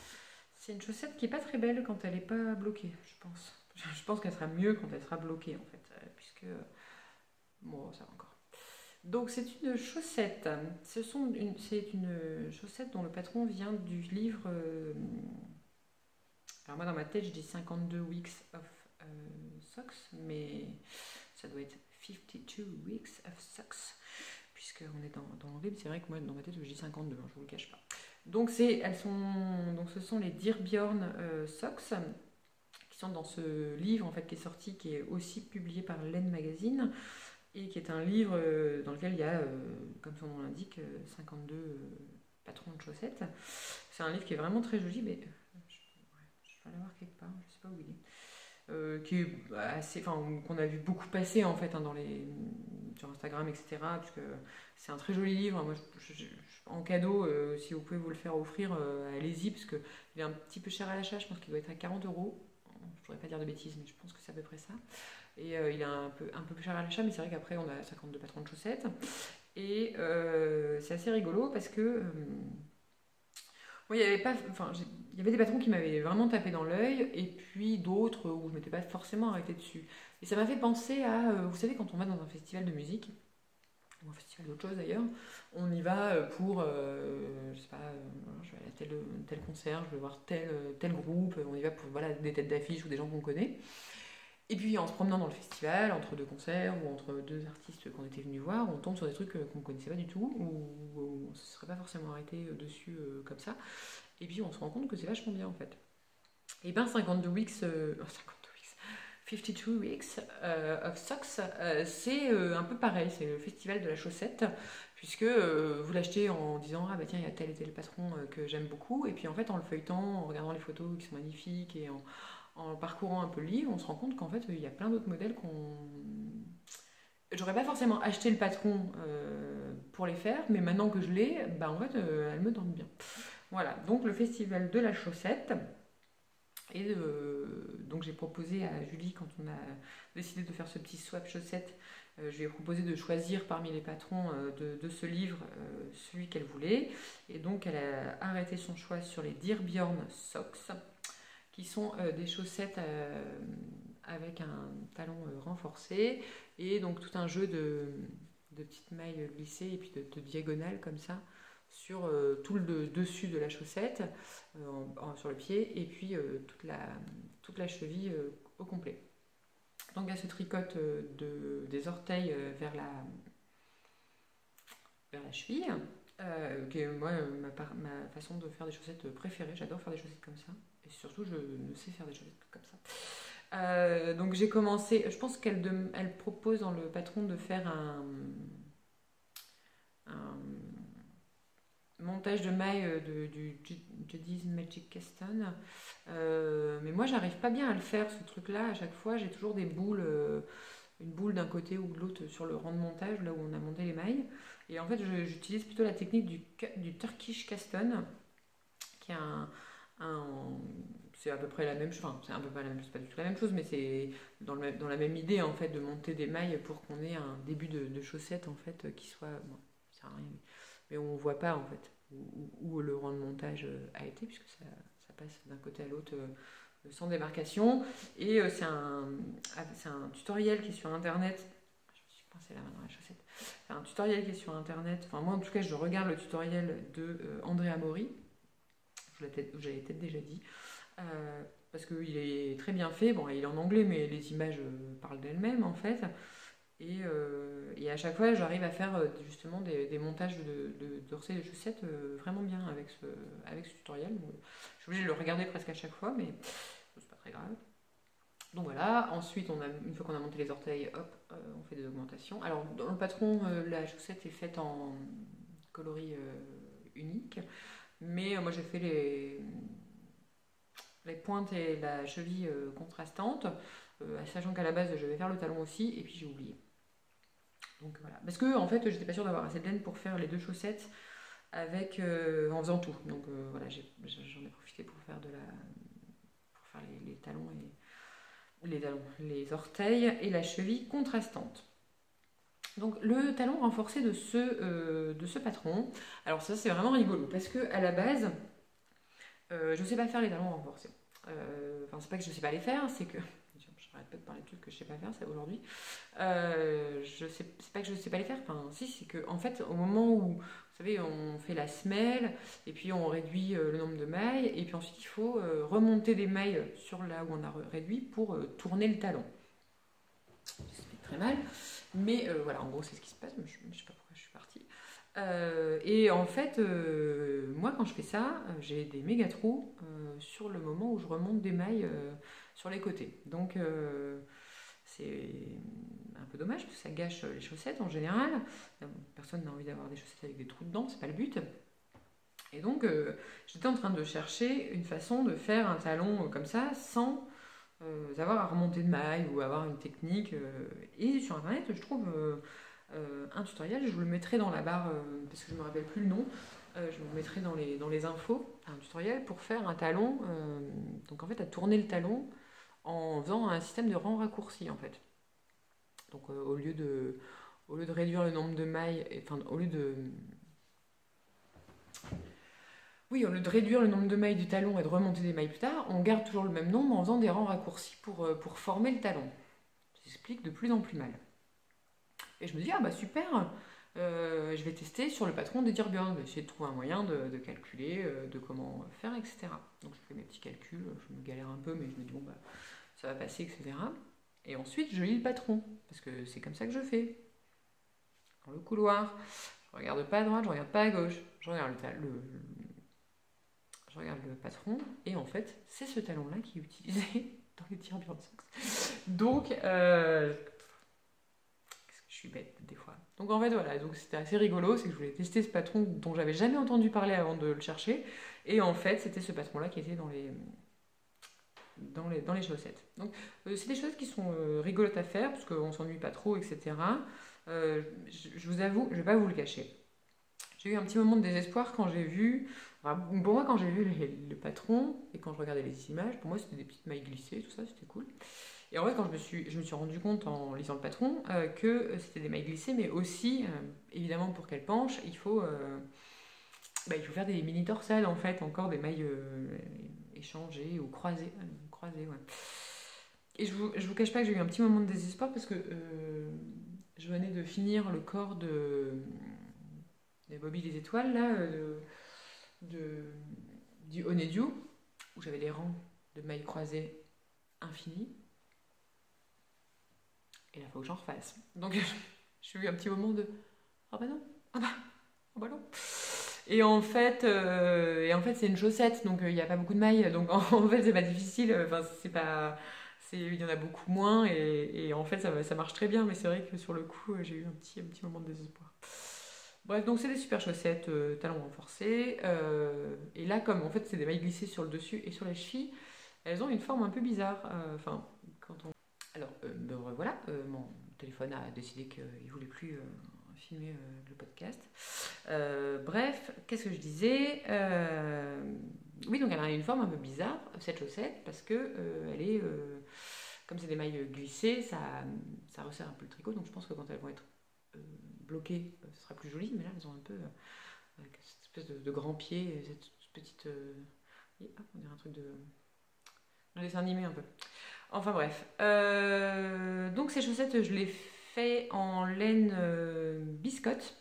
C'est une chaussette qui est pas très belle quand elle est pas bloquée, je pense. Je pense qu'elle sera mieux quand elle sera bloquée en fait, puisque bon ça va encore. Donc c'est une chaussette. C'est une chaussette dont le patron vient du livre. Alors moi dans ma tête je dis 52 weeks of socks, mais ça doit être 52 weeks of socks, puisqu'on est dans le livre. C'est vrai que moi dans ma tête je dis 52, hein, je vous le cache pas. Donc ce sont les Dear Bjorn socks qui sont dans ce livre en fait qui est sorti, qui est aussi publié par Laine Magazine et qui est un livre dans lequel il y a, comme son nom l'indique, 52 patrons de chaussettes. C'est un livre qui est vraiment très joli, mais je vais l'avoir quelque part, je sais pas où il est. Qui est assez, enfin, qu'on a vu beaucoup passer en fait, hein, sur Instagram, etc. Parce que c'est un très joli livre. Moi, en cadeau, si vous pouvez vous le faire offrir, allez-y, parce qu'il est un petit peu cher à l'achat. Je pense qu'il doit être à 40 €. Je pourrais pas dire de bêtises, mais je pense que c'est à peu près ça. Et il est un peu plus cher à l'achat, mais c'est vrai qu'après on a 52 patrons de chaussettes. Et c'est assez rigolo parce que moi, il y avait des patrons qui m'avaient vraiment tapé dans l'œil, et puis d'autres où je m'étais pas forcément arrêtée dessus. Et ça m'a fait penser à, vous savez, quand on va dans un festival de musique, ou un festival d'autre chose d'ailleurs, on y va pour, je sais pas, je vais aller à tel concert, je vais voir tel groupe, on y va pour voilà, des têtes d'affiche ou des gens qu'on connaît. Et puis en se promenant dans le festival, entre deux concerts ou entre deux artistes qu'on était venus voir, on tombe sur des trucs qu'on ne connaissait pas du tout, ou on ne se serait pas forcément arrêté dessus comme ça. Et puis on se rend compte que c'est vachement bien en fait. Et ben 52 weeks, 52 weeks of socks, c'est un peu pareil, c'est le festival de la chaussette, puisque vous l'achetez en disant ah bah tiens il y a tel et tel patron que j'aime beaucoup, et puis en fait en le feuilletant, en regardant les photos qui sont magnifiques et en parcourant un peu le livre, on se rend compte qu'en fait, il y a plein d'autres modèles J'aurais pas forcément acheté le patron pour les faire, mais maintenant que je l'ai, bah en fait, elle me tente bien. Voilà, donc le festival de la chaussette. Et donc j'ai proposé à Julie, quand on a décidé de faire ce petit swap chaussette, je lui ai proposé de choisir parmi les patrons de ce livre celui qu'elle voulait. Et donc elle a arrêté son choix sur les Dear Bjorn Socks, qui sont des chaussettes avec un talon renforcé et donc tout un jeu de petites mailles glissées et puis de diagonales comme ça sur tout le dessus de la chaussette, sur le pied, et puis toute la cheville au complet. Donc elle se tricote des orteils vers la cheville. Qui est moi ma façon de faire des chaussettes préférée. J'adore faire des chaussettes comme ça, et surtout je ne sais faire des chaussettes comme ça. Donc j'ai commencé, je pense elle propose dans le patron de faire un montage de mailles du Judy's Magic Caston, mais moi j'arrive pas bien à le faire, ce truc là. À chaque fois j'ai toujours des boules, une boule d'un côté ou de l'autre sur le rang de montage, là où on a monté les mailles. Et en fait, j'utilise plutôt la technique du Turkish Caston, qui est c'est à peu près la même chose, enfin, c'est un peu pas la même chose, c'est pas du tout la même chose, mais c'est dans la même idée, en fait, de monter des mailles pour qu'on ait un début de chaussette, en fait, qui soit, bon, ça sert à rien, mais on voit pas, en fait. où le rang de montage a été, puisque ça passe d'un côté à l'autre sans démarcation. Et c'est un tutoriel qui est sur internet. Je me suis pincé la main dans la chaussette. C'est un tutoriel qui est sur internet. Enfin, moi en tout cas, je regarde le tutoriel de Andrea Mori. J'avais peut-être déjà dit. Parce qu'il est très bien fait. Bon, il est en anglais, mais les images parlent d'elles-mêmes en fait. Et à chaque fois, j'arrive à faire justement des montages dorsets de chaussettes vraiment bien avec ce tutoriel. Donc, je suis obligée de le regarder presque à chaque fois, mais c'est pas très grave. Donc voilà, ensuite, une fois qu'on a monté les orteils, hop, on fait des augmentations. Alors, dans le patron, la chaussette est faite en coloris unique, mais moi j'ai fait les pointes et la cheville contrastantes, sachant qu'à la base, je vais faire le talon aussi, et puis j'ai oublié. Donc voilà. Parce que en fait, j'étais pas sûre d'avoir assez de laine pour faire les 2 chaussettes en faisant tout. Donc voilà, j'en ai profité pour faire les talons les orteils et la cheville contrastante. Donc le talon renforcé de ce patron. Alors ça c'est vraiment rigolo parce que à la base, je sais pas faire les talons renforcés. Enfin c'est pas que je sais pas les faire, c'est que j'arrête pas de parler de trucs que je sais pas faire, ça aujourd'hui. C'est pas que je sais pas les faire, enfin si, c'est que en fait au moment où, vous savez, on fait la semelle et puis on réduit le nombre de mailles et puis ensuite il faut remonter des mailles sur là où on a réduit pour tourner le talon. C'est très mal, mais voilà, en gros c'est ce qui se passe, je sais pas pourquoi je suis partie. Et en fait, moi quand je fais ça, j'ai des méga trous sur le moment où je remonte des mailles sur les côtés. Donc c'est un peu dommage parce que ça gâche les chaussettes en général. Personne n'a envie d'avoir des chaussettes avec des trous dedans, c'est pas le but. Et donc j'étais en train de chercher une façon de faire un talon comme ça sans avoir à remonter de mailles ou avoir une technique. Et sur internet, je trouve un tutoriel, je vous le mettrai dans la barre parce que je ne me rappelle plus le nom. Je vous le mettrai dans les infos, un tutoriel pour faire un talon. Donc en fait, à tourner le talon en faisant un système de rang raccourci en fait. Donc au lieu de réduire le nombre de mailles, au lieu de réduire le nombre de mailles du talon et de remonter des mailles plus tard, on garde toujours le même nombre en faisant des rangs raccourcis pour former le talon. Ça s'explique de plus en plus mal. Et je me dis, ah bah super, je vais tester sur le patron des Dirbion, je vais essayer de trouver un moyen de calculer, de comment faire, etc. Donc je fais mes petits calculs, je me galère un peu, mais je me dis, bon bah ça va passer, etc. Et ensuite, je lis le patron, parce que c'est comme ça que je fais. Dans le couloir, je regarde pas à droite, je regarde pas à gauche, je regarde je regarde le patron, et en fait, c'est ce talon-là qui est utilisé dans les Dirbion Socks. Donc, je suis bête des fois. Donc en fait, voilà, donc c'était assez rigolo, c'est que je voulais tester ce patron dont j'avais jamais entendu parler avant de le chercher, et en fait, c'était ce patron-là qui était dans les chaussettes. Donc c'est des choses qui sont rigolotes à faire, parce qu'on s'ennuie pas trop, etc. Je vous avoue, je vais pas vous le cacher. J'ai eu un petit moment de désespoir quand j'ai vu, enfin, pour moi quand j'ai vu le patron, et quand je regardais les images, pour moi c'était des petites mailles glissées, tout ça, c'était cool. Et en fait, quand je me suis rendu compte en lisant le patron que c'était des mailles glissées, mais aussi, évidemment, pour qu'elles penchent, il faut faire des mini torsades, en fait, encore des mailles échangées ou croisées. Croisées, ouais. Et je vous cache pas que j'ai eu un petit moment de désespoir parce que je venais de finir le corps des Bobby des étoiles, là, du Honeydew, où j'avais des rangs de mailles croisées infinies. Et là, il faut que j'en refasse. Donc, j'ai eu un petit moment de ah bah non, ah bah non. Et en fait, c'est une chaussette, donc il n'y a pas beaucoup de mailles. Donc, en fait, c'est pas difficile. Enfin, il y en a beaucoup moins. Et en fait, ça marche très bien. Mais c'est vrai que sur le coup, j'ai eu un petit moment de désespoir. Bref, donc c'est des super chaussettes, talons renforcés. Et là, comme en fait, c'est des mailles glissées sur le dessus et sur les chevilles, elles ont une forme un peu bizarre. Enfin, quand on alors, voilà, mon téléphone a décidé qu'il ne voulait plus filmer le podcast. Bref, qu'est-ce que je disais oui, donc elle a une forme un peu bizarre, cette chaussette, parce que elle est, comme c'est des mailles glissées, ça resserre un peu le tricot, donc je pense que quand elles vont être bloquées, ce sera plus joli, mais là, elles ont un peu avec cette espèce de grand pied, cette petite... on dirait un truc de dessin animé un peu. Enfin bref. Donc ces chaussettes, je les fais en laine biscotte.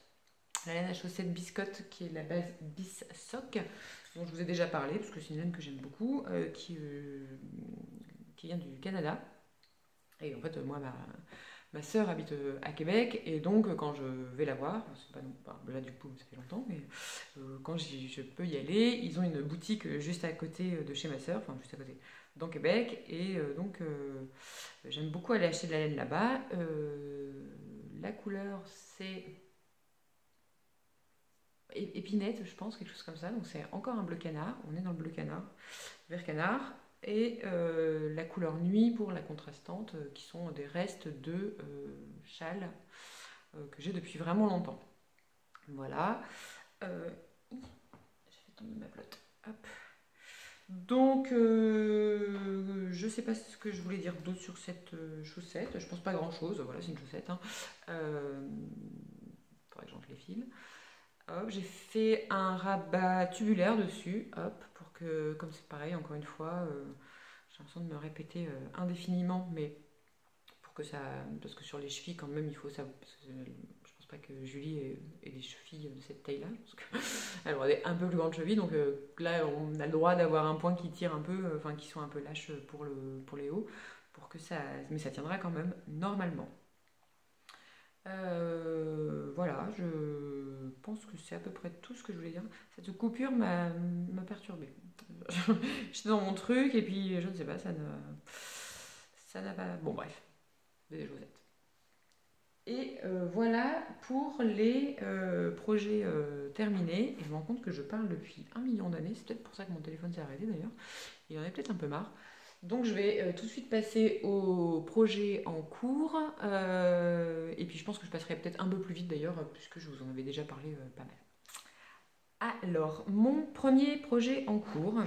La laine à chaussettes biscotte qui est la base Bis-Soc, dont je vous ai déjà parlé, parce que c'est une laine que j'aime beaucoup, qui vient du Canada. Et en fait, moi, ma sœur habite à Québec, et donc quand je vais la voir, c'est pas non, là du coup ça fait longtemps, mais quand je peux y aller, ils ont une boutique juste à côté de chez ma sœur, enfin juste à côté, dans Québec, et donc j'aime beaucoup aller acheter de la laine là-bas. La couleur c'est épinette, je pense, quelque chose comme ça, donc c'est encore un bleu canard, on est dans le bleu canard, vert canard. Et la couleur nuit pour la contrastante, qui sont des restes de châle que j'ai depuis vraiment longtemps. Voilà. J'ai fait tomber ma pelote. Hop. Donc, je sais pas ce que je voulais dire d'autre sur cette chaussette. Je pense pas grand chose. Voilà, c'est une chaussette. Hein. Faudrait que j'enlève les fils. Hop, j'ai fait un rabat tubulaire dessus. Hop, pour que, comme c'est pareil, encore une fois. J'ai l'impression de me répéter indéfiniment, mais pour que ça. Parce que sur les chevilles, quand même, il faut ça. Parce que je pense pas que Julie ait des chevilles de cette taille-là. Parce qu'elle aura des un peu plus grandes chevilles, donc là, on a le droit d'avoir un point qui tire un peu, enfin, qui sont un peu lâches pour les hauts, pour que ça. Mais ça tiendra quand même normalement. Voilà, je pense que c'est à peu près tout ce que je voulais dire. Cette coupure m'a perturbée. J'étais dans mon truc et puis je ne sais pas, ça n'a pas. Bon, bref, des chaussettes. Et voilà pour les projets terminés. Et je me rends compte que je parle depuis 1 million d'années. C'est peut-être pour ça que mon téléphone s'est arrêté d'ailleurs. Il en est peut-être un peu marre. Donc je vais tout de suite passer au projet en cours. Et puis je pense que je passerai peut-être un peu plus vite d'ailleurs, puisque je vous en avais déjà parlé pas mal. Alors, mon premier projet en cours,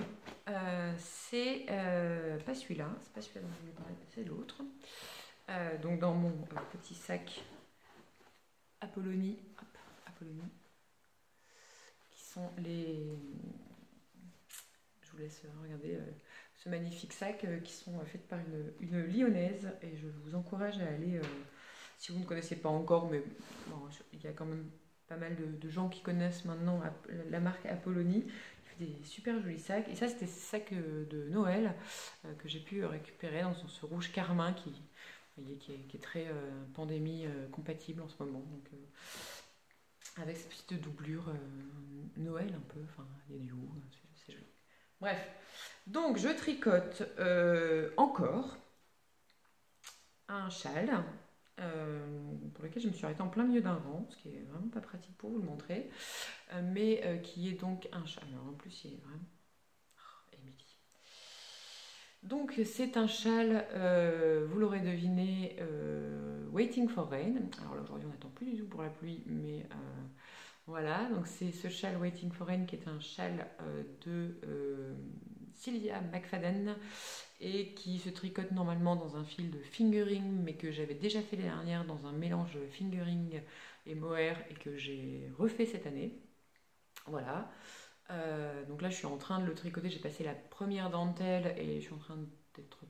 c'est pas celui-là, c'est pas celui-là dont je voulais parler, c'est l'autre. Donc dans mon petit sac Apollonie, hop, Apollonie, qui sont les... Je vous laisse regarder ce magnifique sac qui sont faits par une lyonnaise, et je vous encourage à aller, si vous ne connaissez pas encore, mais bon, il y a quand même pas mal de gens qui connaissent maintenant la marque Apollonie. Il fait des super jolis sacs, et ça c'était ce sac de Noël que j'ai pu récupérer dans ce rouge carmin qui est très pandémie compatible en ce moment, donc avec cette petite doublure Noël un peu, enfin il y a du haut, c'est joli. Bref, donc je tricote encore un châle pour lequel je me suis arrêtée en plein milieu d'un rang, ce qui est vraiment pas pratique pour vous le montrer, mais qui est donc un châle. Alors en plus, il est vraiment... Oh, Émilie. Donc c'est un châle, vous l'aurez deviné, Waiting for Rain. Alors là aujourd'hui on n'attend plus du tout pour la pluie, mais voilà, donc c'est ce châle Waiting for Rain qui est un châle de Sylvia McFadden et qui se tricote normalement dans un fil de fingering, mais que j'avais déjà fait l'année dernière dans un mélange fingering et mohair et que j'ai refait cette année. Voilà. Donc là je suis en train de le tricoter, j'ai passé la première dentelle et je suis en train d'être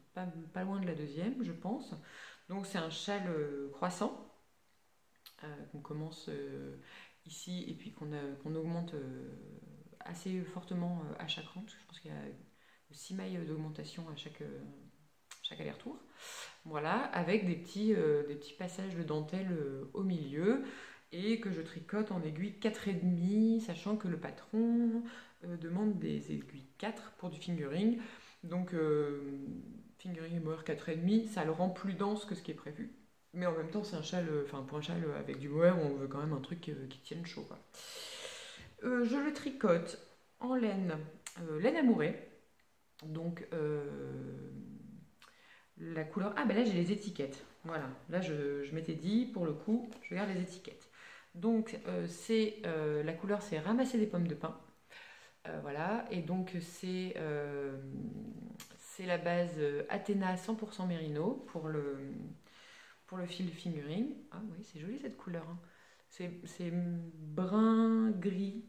pas loin de la deuxième, je pense. Donc c'est un châle croissant qu'on commence ici et puis qu'on augmente assez fortement à chaque rang, parce que je pense qu'il y a 6 mailles d'augmentation à chaque aller-retour. Voilà, avec des petits passages de dentelle au milieu, et que je tricote en aiguille 4,5, sachant que le patron demande des aiguilles 4 pour du fingering. Donc fingering et mohair 4,5, ça le rend plus dense que ce qui est prévu. Mais en même temps, c'est un châle, enfin pour un châle avec du mohair, on veut quand même un truc qui tienne chaud, quoi. Je le tricote en laine amourée. Donc la couleur... Ah ben là j'ai les étiquettes. Voilà, là je m'étais dit, pour le coup, je regarde les étiquettes. Donc la couleur c'est ramasser des pommes de pin. Voilà, et donc c'est la base Athéna 100% Mérino pour le fil de fingering. Ah oui, c'est joli cette couleur. Hein. C'est brun, gris.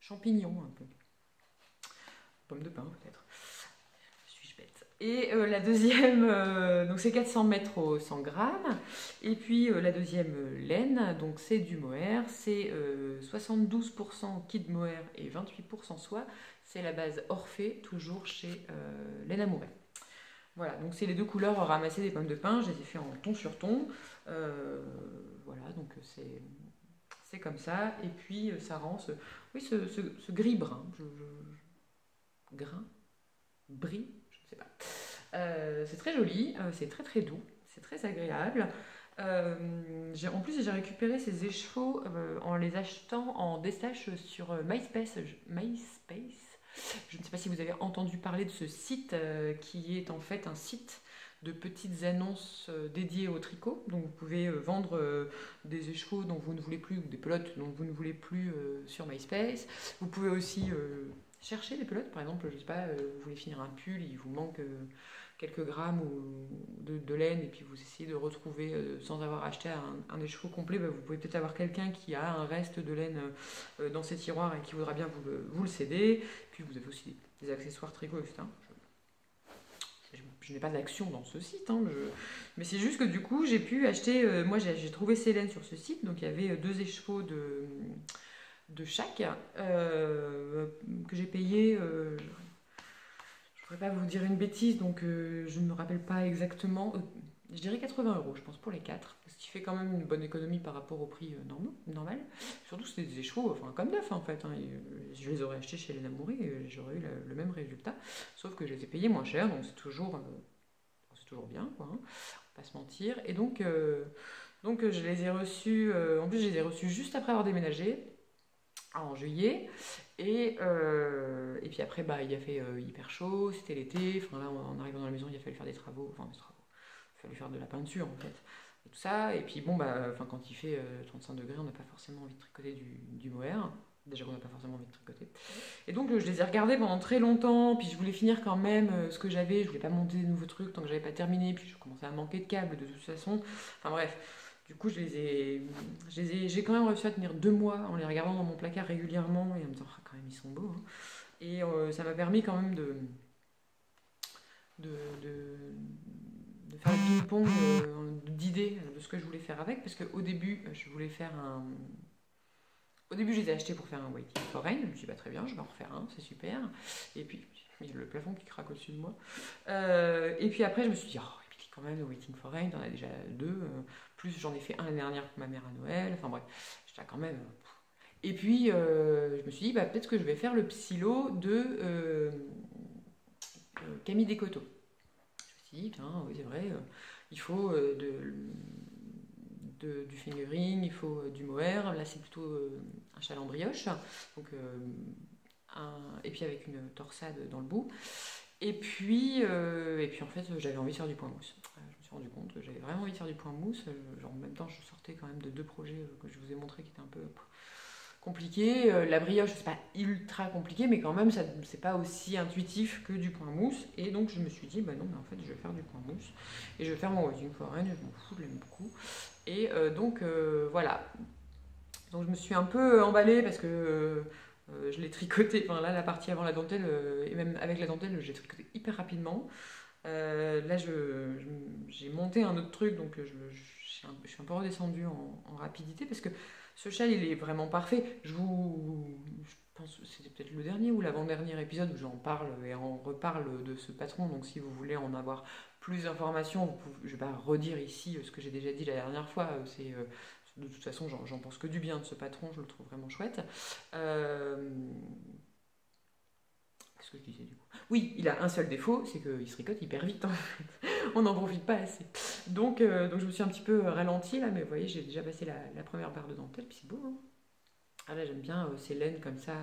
champignon un peu. Pomme de pin peut-être. Suis-je bête. Et la deuxième, donc c'est 400 mètres au 100 grammes. Et puis la deuxième laine, donc c'est du mohair, c'est 72% kid mohair et 28% soie. C'est la base Orphée, toujours chez Laine Amouret. Voilà, donc c'est les deux couleurs ramassées des pommes de pin, je les ai fait en ton sur ton. Voilà, donc c'est comme ça. Et puis ça rend oui, ce gris brun. Grain, brie, je ne sais pas. C'est très joli, c'est très très doux, c'est très agréable. En plus, j'ai récupéré ces échevaux en les achetant en déstache sur MySpace. Je ne sais pas si vous avez entendu parler de ce site qui est en fait un site de petites annonces dédiées au tricot. Donc vous pouvez vendre des échevaux dont vous ne voulez plus ou des pelotes dont vous ne voulez plus sur MySpace. Vous pouvez aussi chercher des pelotes, par exemple, je sais pas, vous voulez finir un pull, il vous manque quelques grammes de laine et puis vous essayez de retrouver sans avoir acheté un écheveau complet, vous pouvez peut-être avoir quelqu'un qui a un reste de laine dans ses tiroirs et qui voudra bien vous le céder. Puis vous avez aussi des accessoires tricot, etc. Je n'ai pas d'action dans ce site, hein, mais c'est juste que du coup j'ai pu acheter, moi j'ai trouvé ces laines sur ce site, donc il y avait deux écheveaux de chaque que j'ai payé, je ne pourrais pas vous dire une bêtise, donc je ne me rappelle pas exactement, je dirais 80 € je pense pour les 4, ce qui fait quand même une bonne économie par rapport au prix normal. Surtout c'était des écheveaux enfin, comme neufs en fait, hein, je les aurais achetés chez les Amouris et j'aurais eu le même résultat, sauf que je les ai payés moins cher, donc c'est toujours bien, quoi, hein, on va pas se mentir. Et donc je les ai reçus, en plus je les ai reçus juste après avoir déménagé, en juillet. Et puis après, il a fait hyper chaud, c'était l'été. Enfin, là, en arrivant dans la maison, il a fallu faire des travaux. Enfin, des travaux. Il a fallu faire de la peinture, en fait. Et tout ça. Et puis, quand il fait 35 degrés, on n'a pas forcément envie de tricoter du mohair. Déjà qu'on n'a pas forcément envie de tricoter. Et donc, je les ai regardés pendant très longtemps. Puis, je voulais finir quand même ce que j'avais. Je voulais pas monter de nouveaux trucs tant que j'avais pas terminé. Puis, je commençais à manquer de câbles de toute façon. Enfin, bref. Du coup, j'ai quand même réussi à tenir 2 mois en les regardant dans mon placard régulièrement et en me disant, ah, quand même, ils sont beaux, hein. Et ça m'a permis quand même de, de faire le ping-pong d'idées de ce que je voulais faire avec. Parce qu'au début, je voulais faire un. Au début, je les ai achetés pour faire un waiting for rain. Je me suis dit, bah, très bien, je vais en refaire un, c'est super. Et puis, il y a le plafond qui craque au-dessus de moi. Et puis après, je me suis dit, oh, et puis quand même, le waiting for rain, t'en as déjà 2. Plus j'en ai fait un l'année dernière pour ma mère à Noël. Enfin bref, j'étais quand même. Et puis, je me suis dit, peut-être que je vais faire le psylo de Camille Descoteaux. Je me suis dit, tiens, oui, c'est vrai, il faut du fingering, il faut du mohair. Là, c'est plutôt un châle en brioche. Donc, et puis avec une torsade dans le bout. Et puis en fait, j'avais envie de faire du point mousse. Je me suis rendu compte que j'avais vraiment envie de faire du point mousse. Genre, en même temps, je sortais quand même de 2 projets que je vous ai montrés qui étaient un peu compliqués. La brioche, c'est pas ultra compliqué, mais quand même, c'est pas aussi intuitif que du point mousse. Et donc, je me suis dit, non, mais en fait, je vais faire du point mousse. Et je vais faire mon waiting for rain, je m'en fous, je l'aime beaucoup. Et donc, voilà. Donc, je me suis un peu emballée parce que. Je l'ai tricoté, enfin là la partie avant la dentelle, et même avec la dentelle, j'ai tricoté hyper rapidement. Là j'ai monté un autre truc, donc je suis un peu redescendue en rapidité parce que ce châle il est vraiment parfait. Je pense que c'était peut-être le dernier ou l'avant-dernier épisode où j'en parle et on reparle de ce patron, donc si vous voulez en avoir plus d'informations, je vais pas redire ici ce que j'ai déjà dit la dernière fois, de toute façon, j'en pense que du bien de ce patron, je le trouve vraiment chouette. Qu'est-ce que je disais du coup? Oui, il a un seul défaut, c'est qu'il se tricote hyper vite en fait. On n'en profite pas assez. Donc je me suis un petit peu ralentie là, mais vous voyez, j'ai déjà passé la première barre de dentelle, puis c'est beau, hein. Ah là, j'aime bien ces laines comme ça,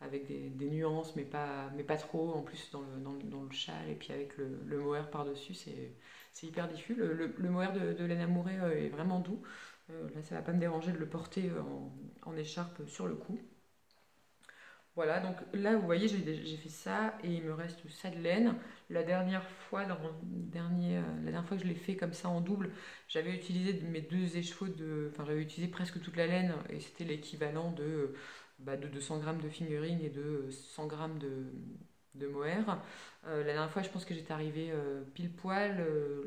avec des nuances, mais pas trop, en plus dans le châle, et puis avec le mohair par-dessus, c'est hyper diffus. Le mohair de laine Amouret est vraiment doux. Là, ça va pas me déranger de le porter en écharpe sur le cou. Voilà, donc là, vous voyez, j'ai fait ça et il me reste ça de laine. La dernière fois, la dernière fois que je l'ai fait comme ça en double, j'avais utilisé mes 2 écheveaux enfin, j'avais utilisé presque toute la laine et c'était l'équivalent de de 200 grammes de fingering et de 100 grammes de mohair. La dernière fois, je pense que j'étais arrivée pile poil.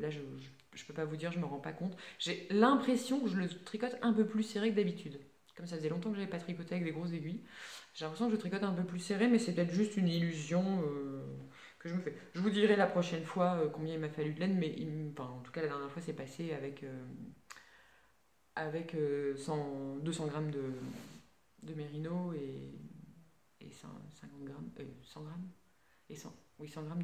Là, je ne peux pas vous dire, je me rends pas compte. J'ai l'impression que je le tricote un peu plus serré que d'habitude. Comme ça faisait longtemps que je n'avais pas tricoté avec des grosses aiguilles, j'ai l'impression que je tricote un peu plus serré, mais c'est peut-être juste une illusion que je me fais. Je vous dirai la prochaine fois combien il m'a fallu de laine, mais en tout cas, la dernière fois, c'est passé avec 200 grammes de mérino et 50 grammes, 100 grammes et 100, oui, 100 grammes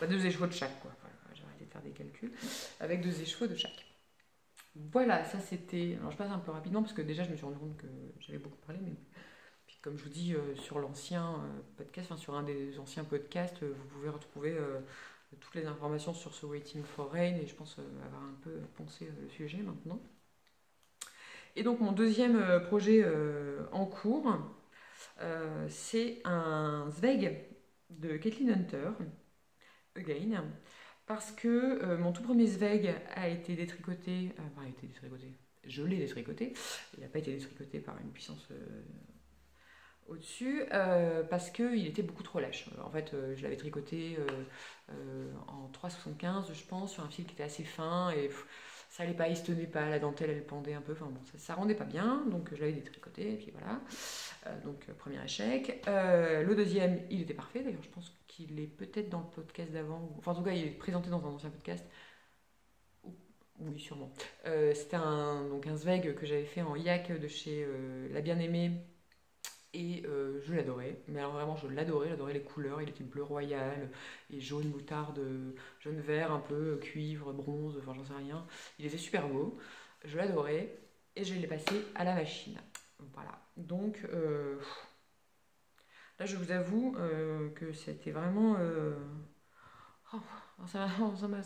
deux échevaux de chaque, quoi. Voilà, j'ai arrêté de faire des calculs. Avec 2 échevaux de chaque. Voilà, ça c'était. Alors je passe un peu rapidement parce que déjà je me suis rendu compte que j'avais beaucoup parlé, mais puis, comme je vous dis sur l'ancien podcast, enfin sur un des anciens podcasts, vous pouvez retrouver toutes les informations sur ce Waiting for Rain et je pense avoir un peu poncé le sujet maintenant. Et donc mon deuxième projet en cours, c'est un Zweig de Kathleen Hunter, again, parce que mon tout premier Zweig a été détricoté, je l'ai détricoté, il n'a pas été détricoté par une puissance au-dessus, parce qu'il était beaucoup trop lâche. En fait, je l'avais tricoté en 3,75 je pense, sur un fil qui était assez fin, et ça allait pas, il se tenait pas, la dentelle elle pendait un peu, enfin bon, ça rendait pas bien, donc je l'avais détricoté, et puis voilà. Donc premier échec. Le deuxième, il était parfait, d'ailleurs je pense qu'il est peut-être dans le podcast d'avant, enfin en tout cas il est présenté dans un ancien podcast. Oui, sûrement. C'était donc un Zweig que j'avais fait en yak de chez La Bien-Aimée. Et je l'adorais, mais alors vraiment je l'adorais, j'adorais les couleurs, il était bleu royal et jaune moutarde, jaune vert un peu, cuivre, bronze, enfin j'en sais rien. Il était super beau, je l'adorais et je l'ai passé à la machine. Voilà, donc là je vous avoue que c'était vraiment... Oh, ça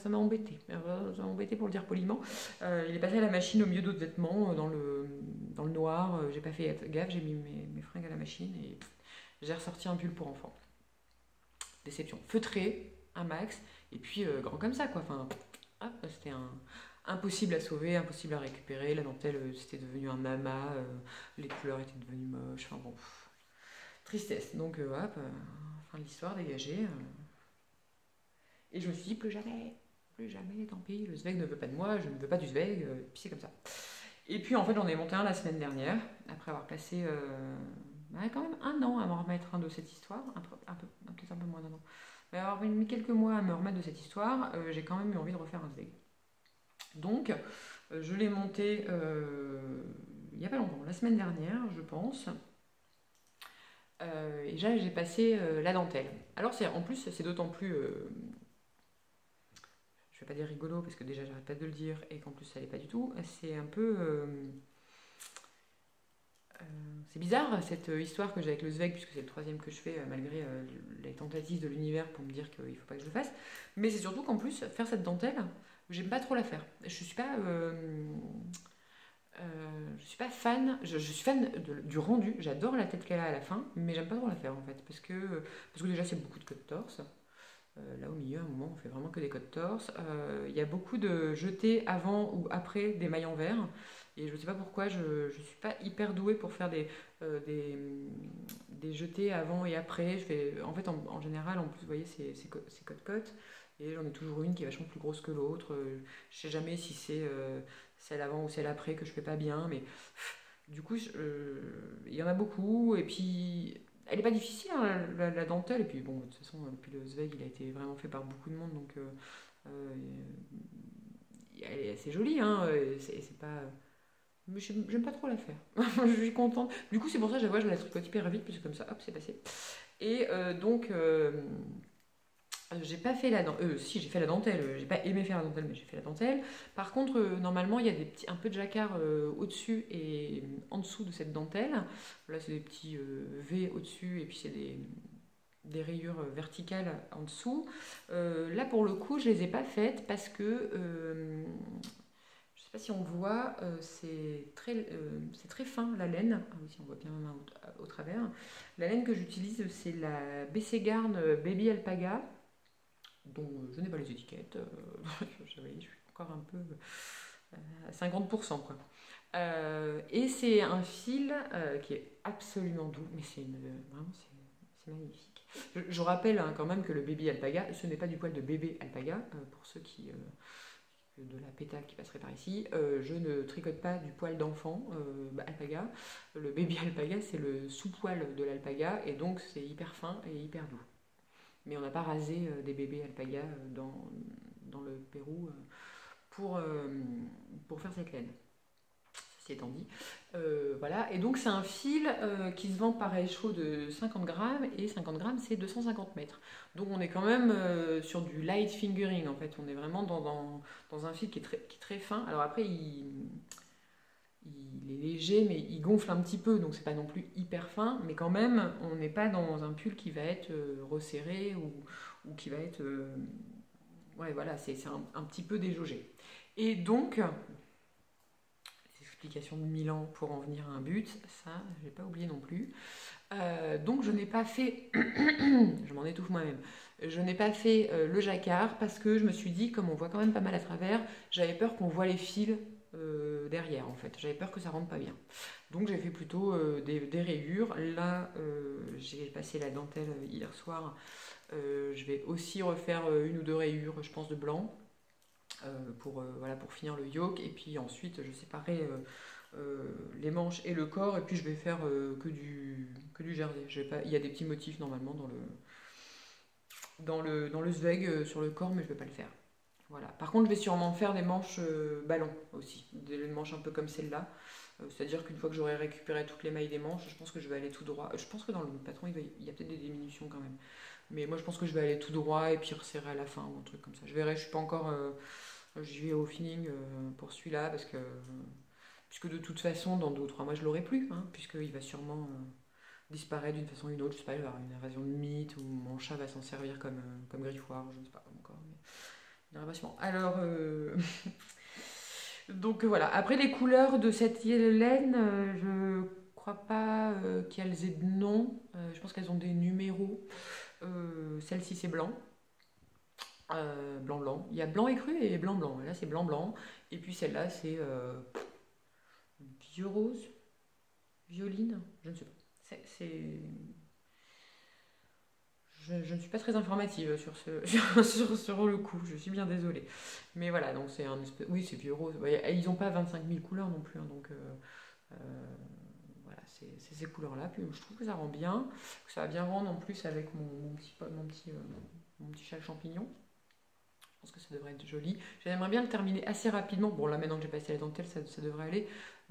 m'a embêté. Ça m'a embêté pour le dire poliment. Il est passé à la machine au milieu d'autres vêtements, dans le noir. J'ai pas fait gaffe, j'ai mis mes fringues à la machine et j'ai ressorti un pull pour enfant. Déception. Feutré, un max, et puis grand comme ça, quoi. Enfin, hop, c'était impossible à sauver, impossible à récupérer. La dentelle, c'était devenu un amas. Les couleurs étaient devenues moches. Enfin bon, tristesse. Donc, hop, fin de l'histoire, dégagée. Et je me suis dit, plus jamais, tant pis, le Zweig ne veut pas de moi, je ne veux pas du Zweig, puis c'est comme ça. Et puis en fait, j'en ai monté un la semaine dernière, après avoir passé quand même un an à m'en remettre de cette histoire, peut-être un peu moins d'un an. Mais avoir mis quelques mois à me remettre de cette histoire, j'ai quand même eu envie de refaire un Zweig. Donc, je l'ai monté il n'y a pas longtemps, la semaine dernière, je pense. Et là, j'ai passé la dentelle. Alors, en plus, c'est d'autant plus je vais pas dire rigolo parce que déjà j'arrête pas de le dire et qu'en plus ça l'est pas du tout. C'est un peu. C'est bizarre cette histoire que j'ai avec le Zweig puisque c'est le troisième que je fais malgré les tentatives de l'univers pour me dire qu'il faut pas que je le fasse. Mais c'est surtout qu'en plus, faire cette dentelle, j'aime pas trop la faire. Je suis pas. Je suis pas fan, je suis fan du rendu, j'adore la tête qu'elle a à la fin, mais j'aime pas trop la faire en fait, parce que déjà c'est beaucoup de queue de torse. Là au milieu, à un moment, on fait vraiment que des côtes torse. Il y a beaucoup de jetés avant ou après des mailles en verre. Et je ne sais pas pourquoi, je ne suis pas hyper douée pour faire des jetés avant et après. En fait, en général, en plus, vous voyez, c'est côte-côte. Et j'en ai toujours une qui est vachement plus grosse que l'autre. Je ne sais jamais si c'est celle avant ou celle après que je fais pas bien. Mais du coup, il y en a beaucoup. Et puis, elle est pas difficile, hein, la dentelle. Et puis, bon, de toute façon, depuis le Zweig, il a été vraiment fait par beaucoup de monde. Donc, elle est assez jolie. Hein, c'est pas. Mais j'aime pas trop la faire. Je suis contente. Du coup, c'est pour ça que je la tricote hyper vite. Puis c'est comme ça, hop, c'est passé. Et donc. J'ai pas fait si j'ai fait la dentelle, j'ai pas aimé faire la dentelle mais j'ai fait la dentelle. Par contre normalement il y a un peu de jacquard au-dessus et en dessous de cette dentelle. Là c'est des petits V au-dessus et puis c'est des rayures verticales en dessous. Là pour le coup je les ai pas faites parce que je sais pas si on voit, c'est très fin la laine. Ah oui si on voit bien au travers. La laine que j'utilise c'est la BC Garn Baby Alpaga dont je n'ai pas les étiquettes. Je suis encore un peu à 50% quoi. Et c'est un fil qui est absolument doux, mais vraiment c'est magnifique. Je rappelle hein, quand même que le baby alpaga, ce n'est pas du poil de bébé alpaga, pour ceux qui de la pétale qui passerait par ici. Je ne tricote pas du poil d'enfant alpaga. Le baby alpaga, c'est le sous-poil de l'alpaga et donc c'est hyper fin et hyper doux. Mais on n'a pas rasé des bébés alpaga dans le Pérou pour faire cette laine. Ceci étant dit. Voilà. Et donc c'est un fil qui se vend par écheveau de 50 grammes et 50 grammes c'est 250 mètres. Donc on est quand même sur du light fingering en fait. On est vraiment dans un fil qui est très fin. Alors après il est léger mais il gonfle un petit peu donc c'est pas non plus hyper fin. Mais quand même on n'est pas dans un pull qui va être resserré ou qui va être... ouais voilà c'est un petit peu déjaugé. Et donc... explication de Milan pour en venir à un but, ça je n'ai pas oublié non plus. Donc je n'ai pas fait, je m'en étouffe moi-même, je n'ai pas fait le jacquard parce que je me suis dit, comme on voit quand même pas mal à travers, j'avais peur qu'on voit les fils derrière en fait, j'avais peur que ça rentre pas bien. Donc j'ai fait plutôt des rayures. Là j'ai passé la dentelle hier soir, je vais aussi refaire une ou deux rayures, je pense de blanc. Voilà, pour finir le yoke et puis ensuite je séparerai les manches et le corps et puis je vais faire que du jersey. Il y a des petits motifs normalement dans le zweig sur le corps mais je ne vais pas le faire. Voilà. Par contre je vais sûrement faire des manches ballons aussi, des manches un peu comme celle-là. C'est-à-dire qu'une fois que j'aurai récupéré toutes les mailles des manches, je pense que je vais aller tout droit. Je pense que dans le patron il y a peut-être des diminutions quand même. Mais moi je pense que je vais aller tout droit et puis resserrer à la fin ou un truc comme ça. Je verrai, je suis pas encore... j'y vais au feeling pour celui-là parce que puisque de toute façon dans 2 ou 3 mois je l'aurai plus hein, puisqu'il va sûrement disparaître d'une façon ou d'une autre, je sais pas, il va y avoir une invasion de mythes ou mon chat va s'en servir comme griffoir, je ne sais pas encore mais il y en aura pas sûrement. Alors donc voilà, après les couleurs de cette laine je crois pas qu'elles aient de nom, je pense qu'elles ont des numéros. Celle-ci c'est blanc. Blanc blanc. Il y a blanc écru et blanc blanc. Là c'est blanc blanc. Et puis celle-là c'est vieux rose, violine, je ne sais pas. Je ne suis pas très informative sur le coup, je suis bien désolée. Mais voilà, donc c'est un espèce... Oui, c'est vieux rose. Ouais, ils n'ont pas 25 000 couleurs non plus, hein, donc voilà, c'est ces couleurs-là. Puis je trouve que ça rend bien, que ça va bien rendre en plus avec mon petit châle champignon. Je pense que ça devrait être joli. J'aimerais bien le terminer assez rapidement. Bon, là, maintenant que j'ai passé la dentelle, ça devrait aller.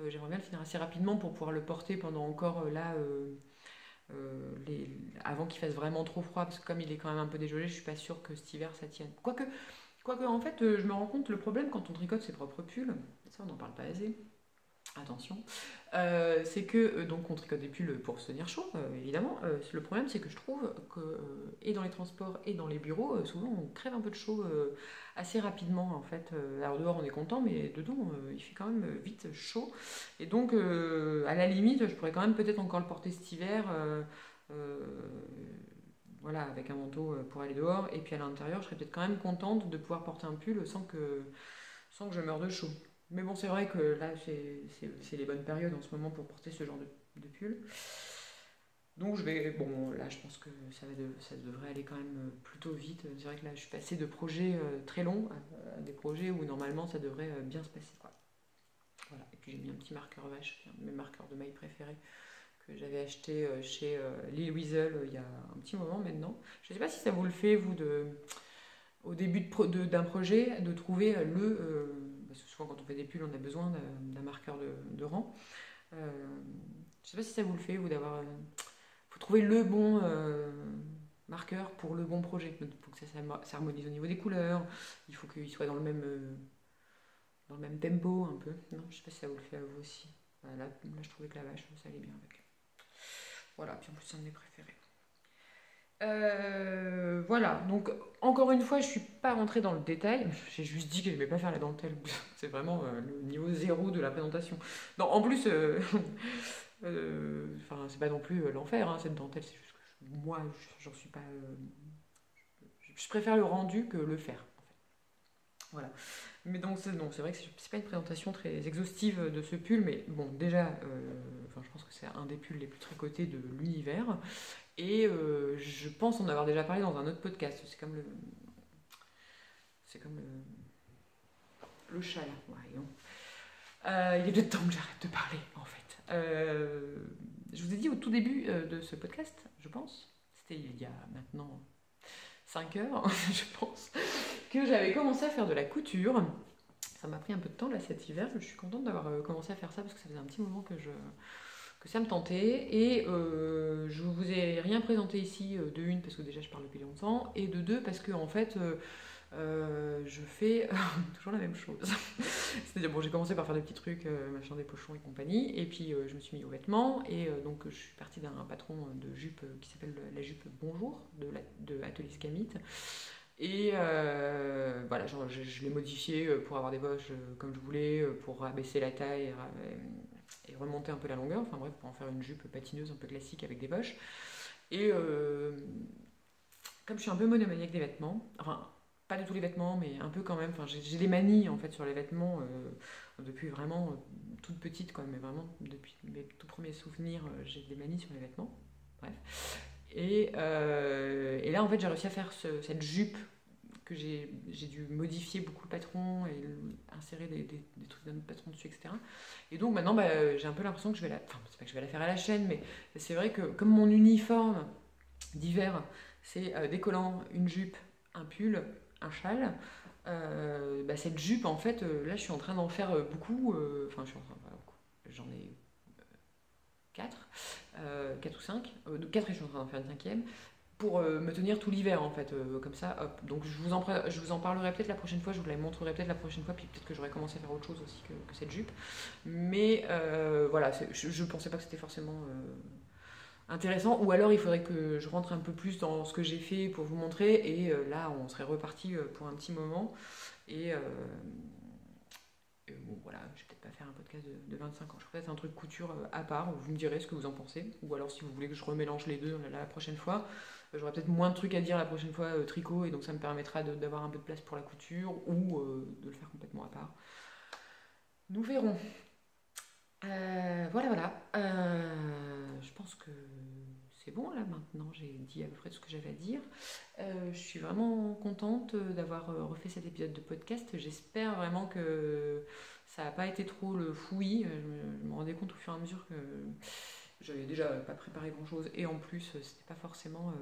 J'aimerais bien le finir assez rapidement pour pouvoir le porter pendant encore, avant qu'il fasse vraiment trop froid. Parce que comme il est quand même un peu déjaugé, je suis pas sûre que cet hiver, ça tienne. Quoique en fait, je me rends compte, le problème quand on tricote ses propres pulls, ça, on n'en parle pas assez. Attention, c'est que donc on tricote des pulls pour se tenir chaud, évidemment. Le problème, c'est que je trouve que et dans les transports et dans les bureaux, souvent on crève un peu de chaud assez rapidement en fait. Alors dehors on est content, mais dedans il fait quand même vite chaud. Et donc à la limite, je pourrais quand même peut-être encore le porter cet hiver. Voilà, avec un manteau pour aller dehors. Et puis à l'intérieur, je serais peut-être quand même contente de pouvoir porter un pull sans que je meure de chaud. Mais bon, c'est vrai que là, c'est les bonnes périodes en ce moment pour porter ce genre de pull. Donc bon, là, je pense que ça devrait aller quand même plutôt vite. C'est vrai que là, je suis passée de projets très longs à des projets où normalement ça devrait bien se passer, quoi. Voilà. Et puis j'ai mis un petit marqueur vache, qui est un de mes marqueurs de maille préférés, que j'avais acheté chez Lille Weasel il y a un petit moment maintenant. Je ne sais pas si ça vous le fait, vous, au début d'un projet, de trouver parce que souvent quand on fait des pulls, on a besoin d'un marqueur de rang. Je ne sais pas si ça vous le fait, vous, d'avoir... faut trouver le bon marqueur pour le bon projet. Il faut que ça s'harmonise au niveau des couleurs, il faut qu'il soit dans le même tempo un peu. Non, je ne sais pas si ça vous le fait à vous aussi. Là, je trouvais que la vache, ça allait bien avec. Voilà, puis en plus c'est un de mes préférés. Voilà, donc encore une fois, je suis pas rentrée dans le détail. J'ai juste dit que je ne vais pas faire la dentelle. C'est vraiment le niveau zéro de la présentation. Non, en plus, c'est pas non plus l'enfer, hein, cette dentelle. C'est juste que moi, j'en suis pas. Je préfère le rendu que le faire. Voilà. Mais donc, c'est vrai que c'est pas une présentation très exhaustive de ce pull, mais bon, déjà, je pense que c'est un des pulls les plus tricotés de l'univers. Et je pense en avoir déjà parlé dans un autre podcast. C'est comme le chat là. Voyons. Il est peut-être temps que j'arrête de parler, en fait. Je vous ai dit au tout début de ce podcast, je pense, c'était il y a maintenant 5 heures, je pense, que j'avais commencé à faire de la couture. Ça m'a pris un peu de temps là cet hiver. Je suis contente d'avoir commencé à faire ça parce que ça faisait un petit moment que ça me tentait. Et je vous ai rien présenté ici, de une parce que déjà je parle depuis longtemps, et de deux parce que en fait je fais toujours la même chose. C'est-à-dire, bon, j'ai commencé par faire des petits trucs, machin, des pochons et compagnie, et puis je me suis mis aux vêtements, et donc je suis partie d'un patron de jupe qui s'appelle la jupe Bonjour de Atelier Scamit. Et voilà, je l'ai modifié pour avoir des poches comme je voulais, pour abaisser la taille et remonter un peu la longueur, enfin bref, pour en faire une jupe patineuse un peu classique avec des poches. Et comme je suis un peu monomaniaque des vêtements, enfin pas de tous les vêtements, mais un peu quand même, enfin j'ai des manies en fait sur les vêtements depuis vraiment toute petite, quoi, mais vraiment depuis mes tout premiers souvenirs, j'ai des manies sur les vêtements, bref. Et là en fait j'ai réussi à faire cette jupe que j'ai dû modifier beaucoup le patron et insérer des trucs d'un autre patron dessus, etc. Et donc maintenant j'ai un peu l'impression que je vais enfin c'est pas que je vais la faire à la chaîne, mais c'est vrai que comme mon uniforme d'hiver c'est des collants, une jupe, un pull, un châle, cette jupe en fait là je suis en train d'en faire beaucoup, enfin je suis en train de beaucoup, j'en ai 4 ou 5, 4 et je suis en train d'en faire une cinquième pour me tenir tout l'hiver en fait, comme ça, hop. Donc je vous en parlerai peut-être la prochaine fois, je vous la montrerai peut-être la prochaine fois, puis peut-être que j'aurai commencé à faire autre chose aussi que cette jupe. Mais voilà, je pensais pas que c'était forcément intéressant, ou alors il faudrait que je rentre un peu plus dans ce que j'ai fait pour vous montrer, et là on serait reparti pour un petit moment. Et bon voilà, je vais peut-être pas faire un podcast de 25 ans, je ferai peut-être un truc couture à part, vous me direz ce que vous en pensez, ou alors si vous voulez que je remélange les deux la prochaine fois, j'aurai peut-être moins de trucs à dire la prochaine fois tricot, et donc ça me permettra d'avoir un peu de place pour la couture, ou de le faire complètement à part. Nous verrons. Voilà. Je pense que c'est bon là maintenant, j'ai dit à peu près tout ce que j'avais à dire. Je suis vraiment contente d'avoir refait cet épisode de podcast. J'espère vraiment que ça n'a pas été trop le fouillis. Je me rendais compte au fur et à mesure que j'avais déjà pas préparé grand chose, et en plus c'était pas forcément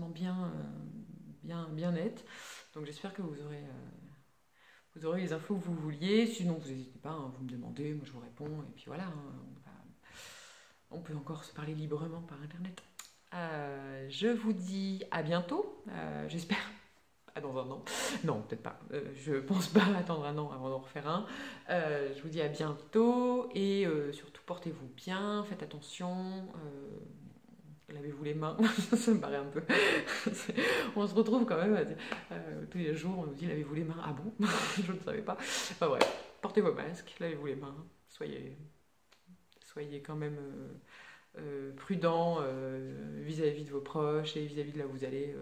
bien net. Donc j'espère que vous aurez les infos que vous vouliez. Sinon vous n'hésitez pas, hein, vous me demandez, moi je vous réponds, et puis voilà, hein, on peut encore se parler librement par internet. Je vous dis à bientôt, j'espère. Dans un an. Non, peut-être pas. Je pense pas attendre un an avant d'en refaire un. Je vous dis à bientôt, et surtout portez-vous bien, faites attention. Lavez-vous les mains, ça me paraît un peu. On se retrouve quand même tous les jours, on nous dit lavez-vous les mains. Ah bon? Je ne savais pas. Enfin bref, portez vos masques, lavez-vous les mains, soyez quand même prudents vis-à-vis de vos proches et vis-à-vis de là où vous allez.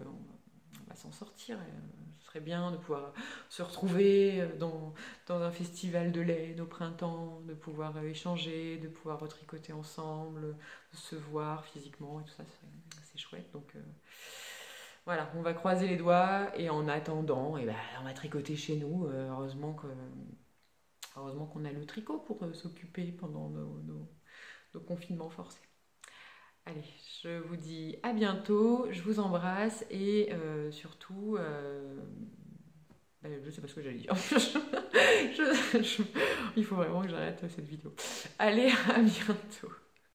On va s'en sortir. Ce serait bien de pouvoir se retrouver dans un festival de laine au printemps, de pouvoir échanger, de pouvoir retricoter ensemble, de se voir physiquement et tout ça, c'est chouette. Donc voilà, on va croiser les doigts, et en attendant, on va tricoter chez nous. Heureusement qu'on a le tricot pour s'occuper pendant nos confinements forcés. Allez, je vous dis à bientôt, je vous embrasse, et surtout, je sais pas ce que j'allais dire. Il faut vraiment que j'arrête cette vidéo. Allez, à bientôt.